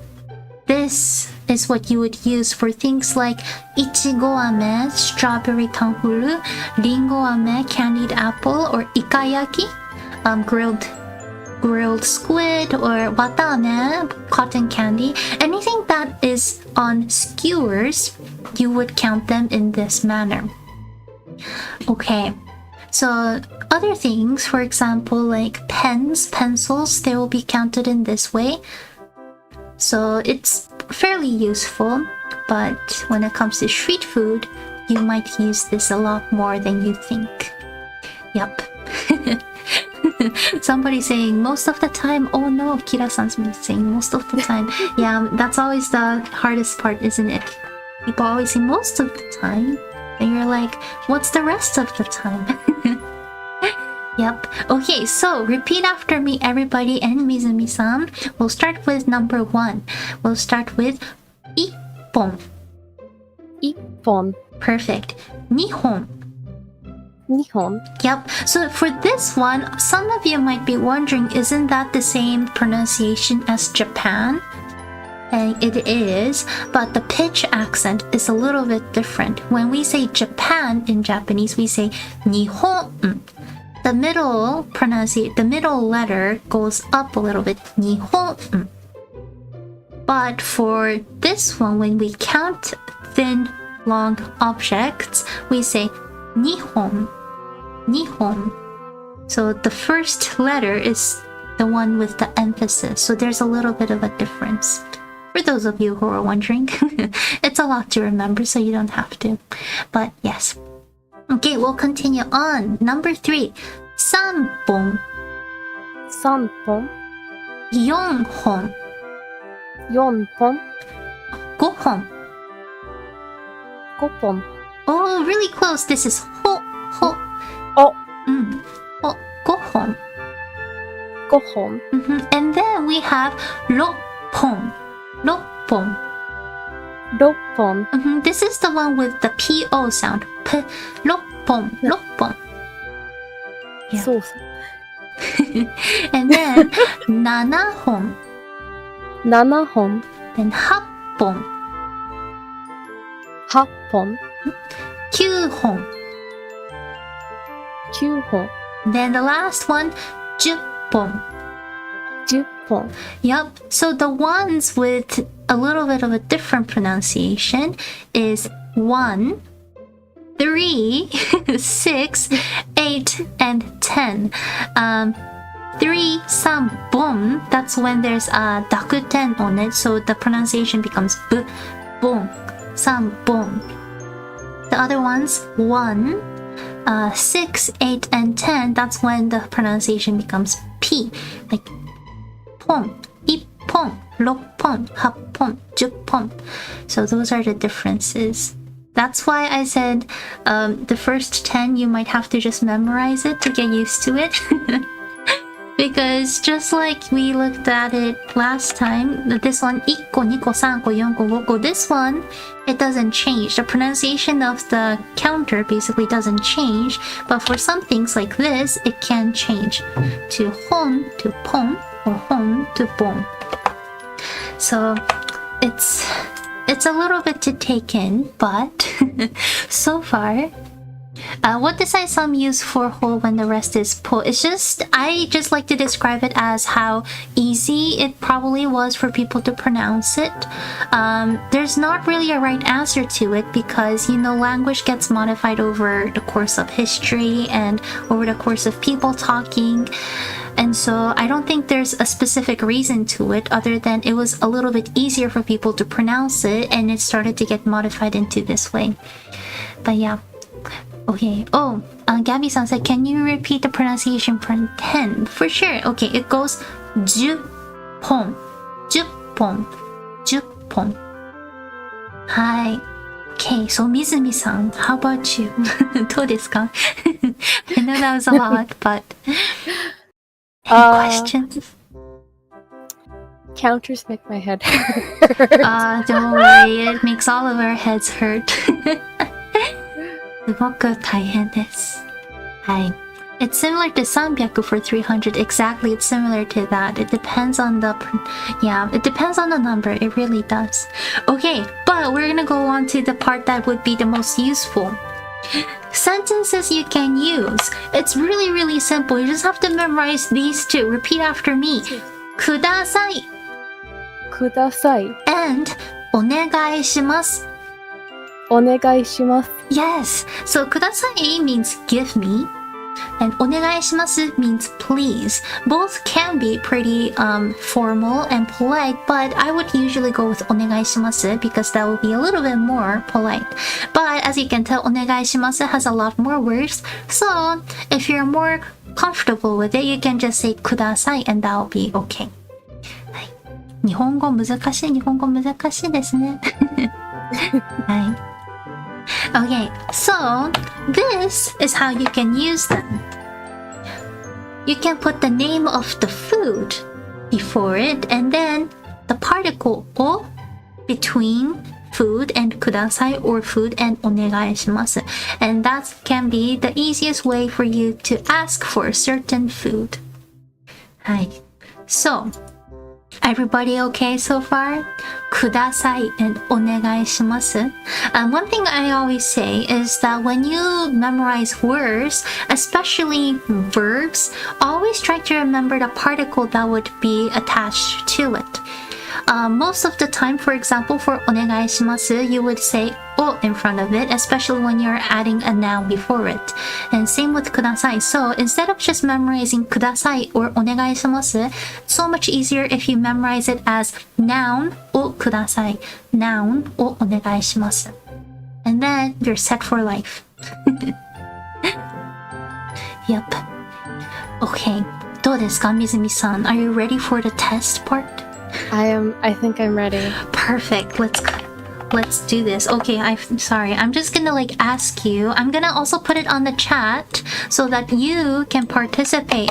this is what you would use for things like ichigo ame, strawberry kanfuru, ringo ame, candied apple, or ikayaki, grilled squid, or watame, cotton candy. Anything that is on skewers, you would count them in this manner. Okay, so other things, for example, like pens, pencils, they will be counted in this way. So it's fairly useful, but when it comes to street food, you might use this a lot more than you think. Yep. Somebody saying most of the time. Oh no, Kira-san's saying most of the time. Yeah, that's always the hardest part, isn't it? People always say most of the time, and you're like, what's the rest of the time? Yep. Okay, so repeat after me, everybody, and Mizumi-san. We'll start with number 1. We'll start with 1本. Perfect. 2本. 2本 Yep. So for this one, some of you might be wondering, isn't that the same pronunciation as Japan? And it is, but the pitch accent is a little bit different. When we say Japan in Japanese, we say Nihon. The middle letter goes up a little bit. Nihon. But for this one, when we count thin, long objects, we say Nihon. Nihon. So the first letter is the one with the emphasis. So there's a little bit of a difference. For those of you who are wondering, it's a lot to remember, so you don't have to. But yes. Okay, we'll continue on. Number 3. 3本. 3本4本. 4本5本. 5本 Oh, really close. This is ho. Oh. 5本. 5本 And then we have 6本. 6本. 6本 This is the one with the PO sound. 6本. 6本. Yeah. そう And then 7本. 7本 Then 8本. 8本9本. 9本 Then the last one, 10本. 10本. Yep. So the ones with a little bit of a different pronunciation is 1, 3, 6, 8, and 10. 3, 3, bon. That's when there's a dakuten on it, so the pronunciation becomes b, bon, 3, bon. The other ones, 1, 6, 8, and 10. That's when the pronunciation becomes p, like 本, 1本, 6本, 8本, 10本. So those are the differences. That's why I said the first 10 you might have to just memorize it to get used to it. Because just like we looked at it last time, this one, 1個、2個、3個、4個、5個, this one, it doesn't change. The pronunciation of the counter basically doesn't change. But for some things like this, it can change to 本 to 本 or 本 to 本. So it's a little bit to take in, but so far, what does some use for whole when the rest is po? I just like to describe it as how easy it probably was for people to pronounce it. There's not really a right answer to it because, language gets modified over the course of history and over the course of people talking. And so I don't think there's a specific reason to it other than it was a little bit easier for people to pronounce it and it started to get modified into this way. But yeah. Okay. Oh, Gabby-san said, can you repeat the pronunciation for 10? For sure. Okay, it goes 10本, 10本, 10本. Hi. Okay, so Mizumi-san, how about you? どうですか? I know that was a lot, but any questions? Counters make my head hurt. Don't worry, it makes all of our heads hurt. すごく大変です。はい。It's similar to 300 for 300. Exactly, it's similar to that. It depends on the number. It really does. Okay, but we're gonna go on to the part that would be the most useful. Sentences you can use. It's really, really simple. You just have to memorize these two. Repeat after me. ください. ください. And お願いします. お願いします. Yes. So ください means give me. And お願いします means please. Both can be pretty formal and polite, but I would usually go with お願いします because that would be a little bit more polite. But as you can tell, お願いします has a lot more words. So if you're more comfortable with it, you can just say ください and that will be okay. はい。日本語難しいですね。はい。Okay, so this is how you can use them. You can put the name of the food before it and then the particle o between food and ください or food and お願いします. And that can be the easiest way for you to ask for a certain food. はい。So, everybody okay so far? ください and お願いします. One thing I always say is that when you memorize words, especially verbs, always try to remember the particle that would be attached to it. Most of the time, for example, for お願いします, you would say お in front of it, especially when you're adding a noun before it. And same with ください. So instead of just memorizing ください or お願いします, it's so much easier if you memorize it as noun をください, noun をお願いします. And then you're set for life. Yep. Okay. どうですか、水見さん? Are you ready for the test part? I think I'm ready. Perfect. Let's do this. Okay, I'm sorry. I'm just gonna ask you. I'm gonna also put it on the chat so that you can participate.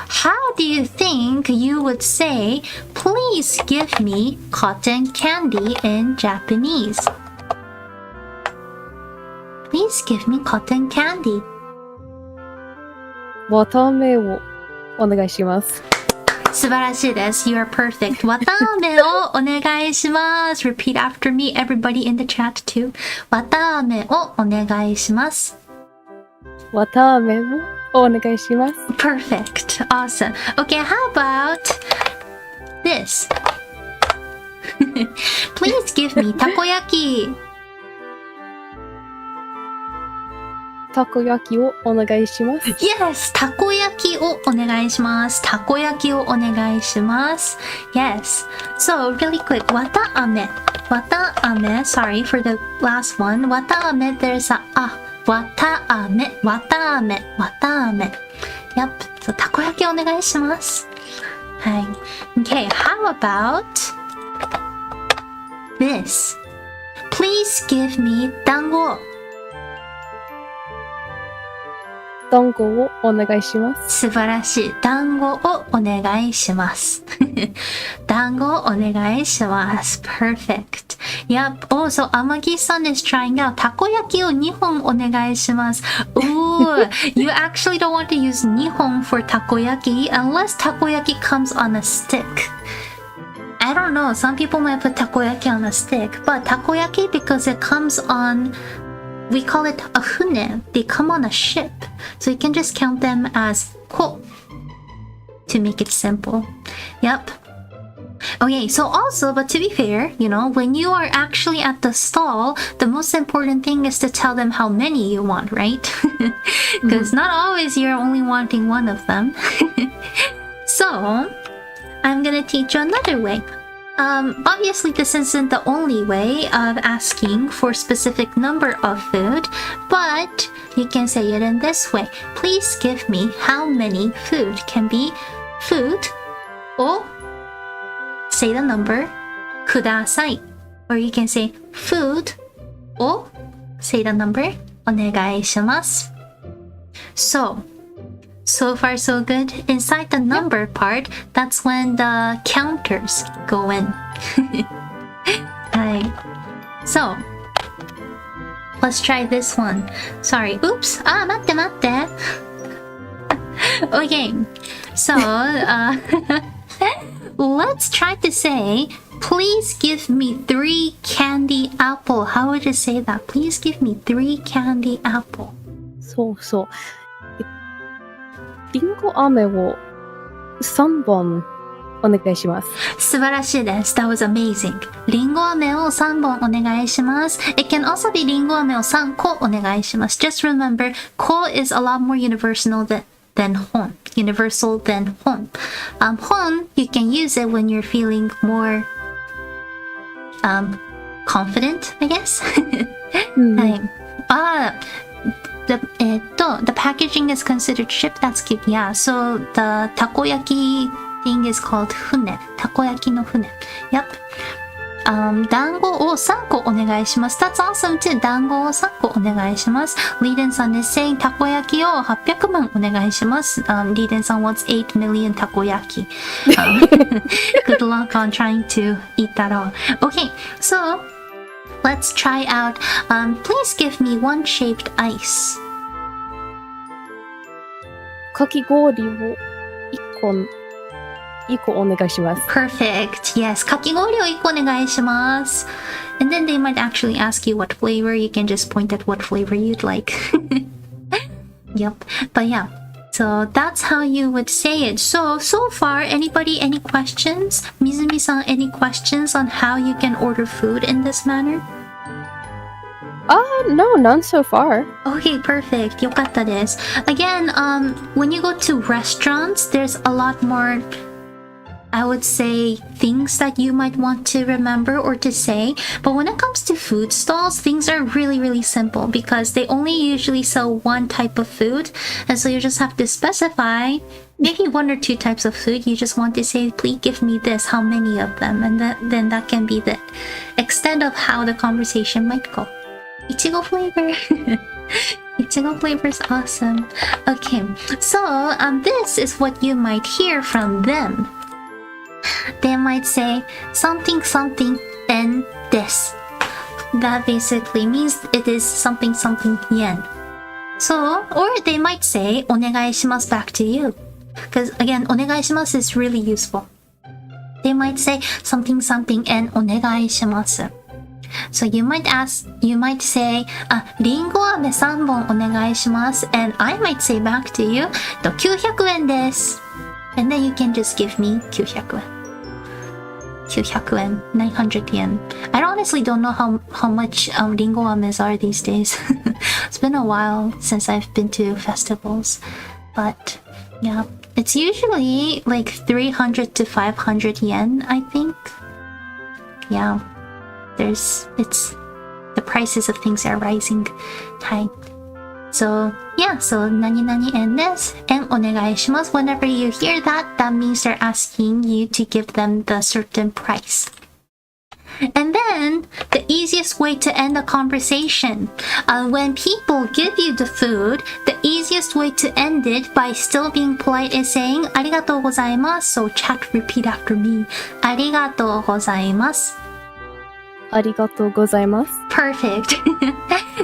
How do you think you would say, please give me cotton candy in Japanese? Please give me cotton candy. わたあめをお願いします。素晴らしいです。You are perfect. わたあめをお願いします。Repeat after me, everybody in the chat too. わたあめをお願いします。わたあめをお願いします。Perfect. Awesome. Okay, how about this? Please give me たこ焼き。たこ焼きをお願いします。Yes, たこ焼きをお願いします。たこ焼きをお願いします。Yes. So, really quick. わたあめ。わたあめ。Sorry for the last one. わたあめ。There's a わたあめ。わたあめ。わたあめ。Yep. So, たこ焼きお願いします。はい。Okay, how about this? Please give me 団子。団子をお願いします。素晴らしい。団子をお願いします。団子をお願いします。Perfect. Yep. Also, Amagi-san is trying out たこ焼きを2本お願いします。Ooh, you actually don't want to use 2本 for たこ焼き unless たこ焼き comes on a stick. I don't know. Some people might put たこ焼き on a stick, but たこ焼き because it comes on we call it a hune. They come on a ship. So you can just count them as ko to make it simple. Yep. Okay, so also, but to be fair, you know, when you are actually at the stall, the most important thing is to tell them how many you want, right? Because not always you're only wanting one of them. So, I'm gonna teach you another way. Obviously this isn't the only way of asking for specific number of food, but you can say it in this way. Please give me how many food can be food or say the number ください or you can say food or say the number お願いします So far so good. Inside the number part, that's when the counters go in. Right. So, let's try this one. Sorry. Oops. 待って待って。Okay. So, let's try to say, please give me 3 candy apple. How would you say that? Please give me 3 candy apple. そうそう。リンゴ飴を3本お願いします。素晴らしいです。That was amazing. リンゴ飴を3本お願いします。It can also be リンゴ飴を3個お願いします。Just remember, 個 is a lot more universal than 本。Universal than 本。本, you can use it when you're feeling more confident, I guess. はい。The packaging is considered ship. That's cute. Yeah. So the takoyaki thing is called 船。たこ焼きの船。Yep. 団子を3個お願いします。That's awesome too. 団子を3個お願いします。リーデンさん is saying たこ焼きを800万お願いします。リーデンさん wants 8 million たこ焼き。Good luck on trying to eat that all. Okay. So let's try out. Please give me one shaped ice. かき氷を1個お願いします。Perfect. Yes. かき氷を1個お願いします。And then they might actually ask you what flavor. You can just point at what flavor you'd like. Yep. But yeah. So that's how you would say it. So far, anybody, any questions? Mizumi-san, any questions on how you can order food in this manner? No, none so far. Okay, perfect. よかったです。Again, when you go to restaurants, there's a lot more, I would say, things that you might want to remember or to say. But when it comes to food stalls, things are really, really simple because they only usually sell one type of food. And so you just have to specify maybe 1 or 2 types of food. You just want to say, please give me this, how many of them? And then that can be the extent of how the conversation might go. Ichigo flavor. Ichigo flavor is awesome. Okay, so this is what you might hear from them. They might say something something and this. That basically means it is something something yen. So, or they might say お願いします back to you. Because again, お願いします is really useful. They might say something something and お願いします. So you might say, リンゴ飴3本お願いします and I might say back to you, 900円です and then you can just give me 900円 900円 900 yen. I honestly don't know how much リンゴ飴 are these days. It's been a while since I've been to festivals, but yeah, it's usually like 300 to 500 yen, I think. Yeah, the prices of things are rising. はい。So, yeah, so 何々円です and お願いします. Whenever you hear that, that means they're asking you to give them the certain price. And then, the easiest way to end a conversation. When people give you the food, the easiest way to end it by still being polite is saying ありがとうございます. So chat repeat after me. ありがとうございます. ありがとうございます. Perfect.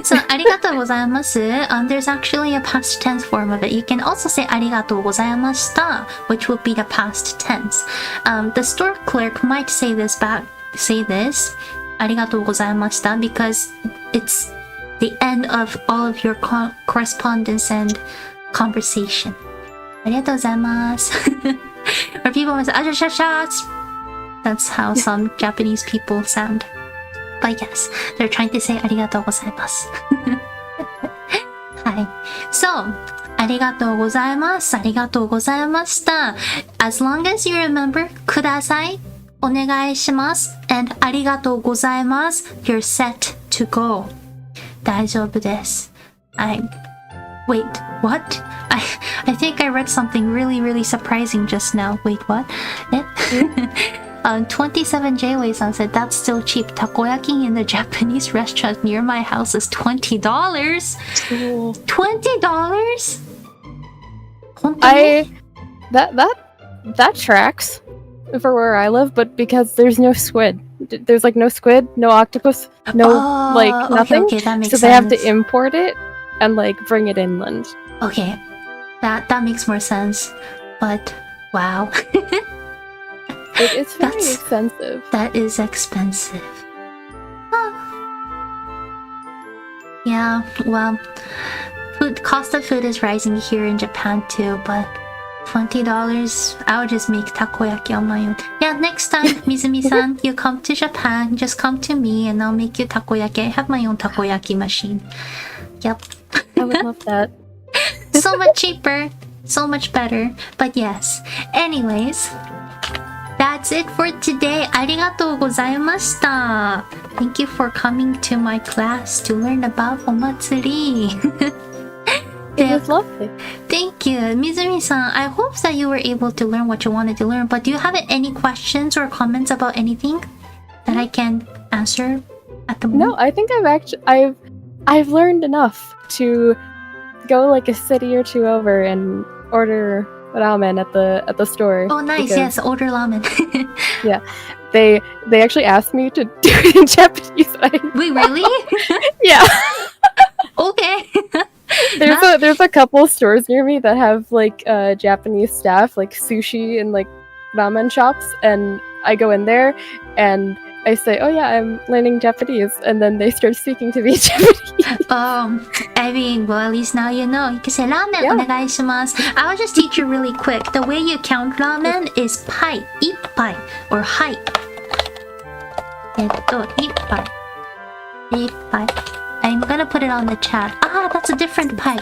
So ありがとうございます. There's actually a past tense form of it. You can also say ありがとうございました, which would be the past tense. The store clerk might say this ありがとうございました because it's the end of all of your correspondence and conversation. ありがとうございます. Or people might say あじゃしゃしゃ. That's how some Japanese people sound. But yes, they're trying to say ありがとうございます. はい。So, ありがとうございます。ありがとうございました。As long as you remember ください。お願いします。and ありがとうございます。You're set to go. 大丈夫です。Wait, what? I think I read something really, really surprising just now. Wait, what? 27Jway-san said, that's still cheap. Takoyaki in the Japanese restaurant near my house is $20. Cool. $20? That tracks for where I live, but because there's no squid. There's like no squid, no octopus, nothing. Okay, that makes so sense. They have to import it and like bring it inland. Okay, that makes more sense. But wow. It's very expensive. That is expensive. Yeah, well, cost of food is rising here in Japan too, but $20, I'll just make takoyaki on my own. Yeah, next time, Mizumi-san, you come to Japan, just come to me and I'll make you takoyaki. I have my own takoyaki machine. Yep. I would love that. So much cheaper, so much better. But yes, anyways, that's it for today. ありがとうございました. Thank you for coming to my class to learn about お祭り. It was lovely. Thank you. Mizumi-san, I hope that you were able to learn what you wanted to learn, but do you have any questions or comments about anything that I can answer at the moment? No, I think I've learned enough to go like a city or two over and order ramen at the store. Oh, nice. Because, yes, order ramen. Yeah. They actually asked me to do it in Japanese. Wait, really? Yeah. Okay. There's a couple stores near me that have like Japanese staff, like sushi and like ramen shops, and I go in there and I say, "Oh yeah, I'm learning Japanese," and then they start speaking to me in Japanese. I mean, well, at least now you know. You can say ramen onegaishimasu. I'll just teach you really quick. The way you count ramen is pai, ippai, or hai. Ippai. Ippai. I'm gonna put it on the chat. That's a different pai.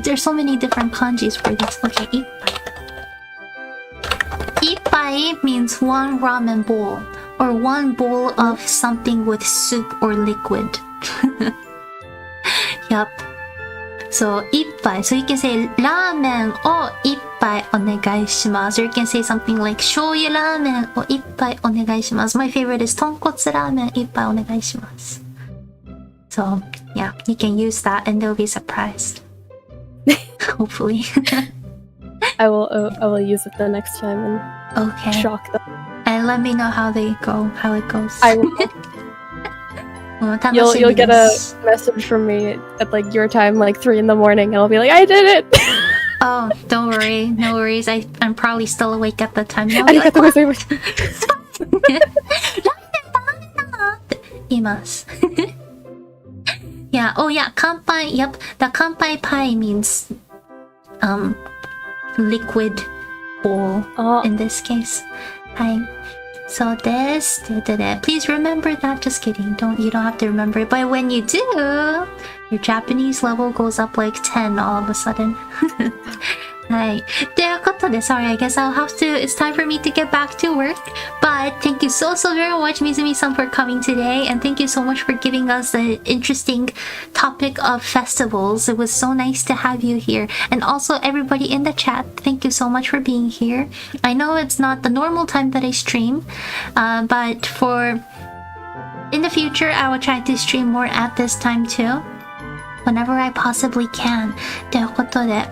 There's so many different kanjis for this. Okay, ippai. Ippai means one ramen bowl, or one bowl of something with soup or liquid. Yup. So, ippai. So you can say ramen o ippai onegaishimasu. Or you can say something like shoyu ramen o ippai onegaishimasu. My favorite is tonkotsu ramen ippai onegaishimasu. So, yeah, you can use that and they'll be surprised. Hopefully. I will use it the next time and shock them. And let me know how it goes. I will. You'll get a message from me at like your time, like 3 a.m, and I'll be like, I did it! Oh, don't worry. No worries. I'm probably still awake at the time. って言います。Yeah, oh yeah, 乾杯. Yep, the 乾杯 pie means liquid bowl in this case. はい。So this, please remember that. Just kidding. You don't have to remember it. But when you do, your Japanese level goes up like 10 all of a sudden. はい。ということで、sorry, I guess it's time for me to get back to work. But thank you so very much, Mizumi-san, for coming today. And thank you so much for giving us the interesting topic of festivals. It was so nice to have you here. And also everybody in the chat, thank you so much for being here. I know it's not the normal time that I stream, but in the future, I will try to stream more at this time too.Whenever I possibly can. ということで、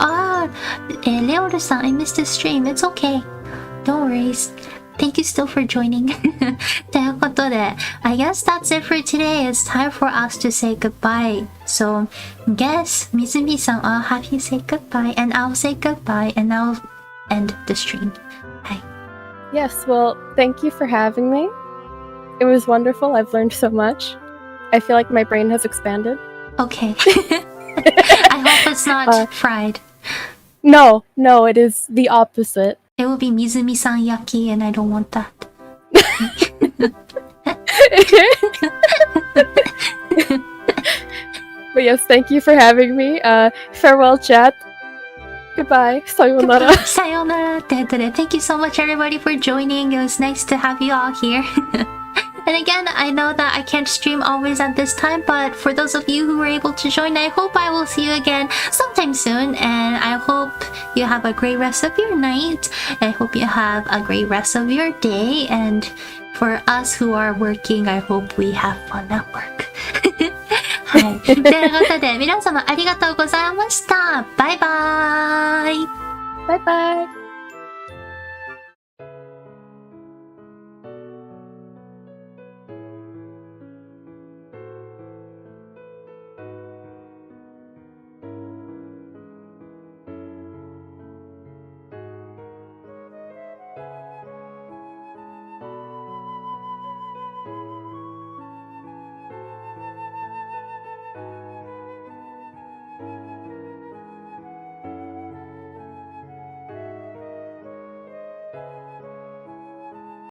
レオルさん、I missed the stream. It's okay. Don't worry. Thank you still for joining. ということで、I guess that's it for today. It's time for us to say goodbye. So, guess, Mizumi さん I'll have you say goodbye, and I'll say goodbye, and I'll end the stream. はい。Yes, well, thank you for having me. It was wonderful. I've learned so much. I feel like my brain has expanded.Okay. I hope it's not fried. No, it is the opposite. It will be Mizumi-san yaki, and I don't want that. But yes, thank you for having me. Farewell, chat. Goodbye. Sayonara. Sayonara. Thank you so much, everybody, for joining. It was nice to have you all here.And again, I know that I can't stream always at this time, but for those of you who were able to join, I hope I will see you again sometime soon, and I hope you have a great rest of your night. I hope you have a great rest of your day, and for us who are working, I hope we have fun at work. はい。ということで、皆様ありがとうございました。バイバーイ。バイバイ。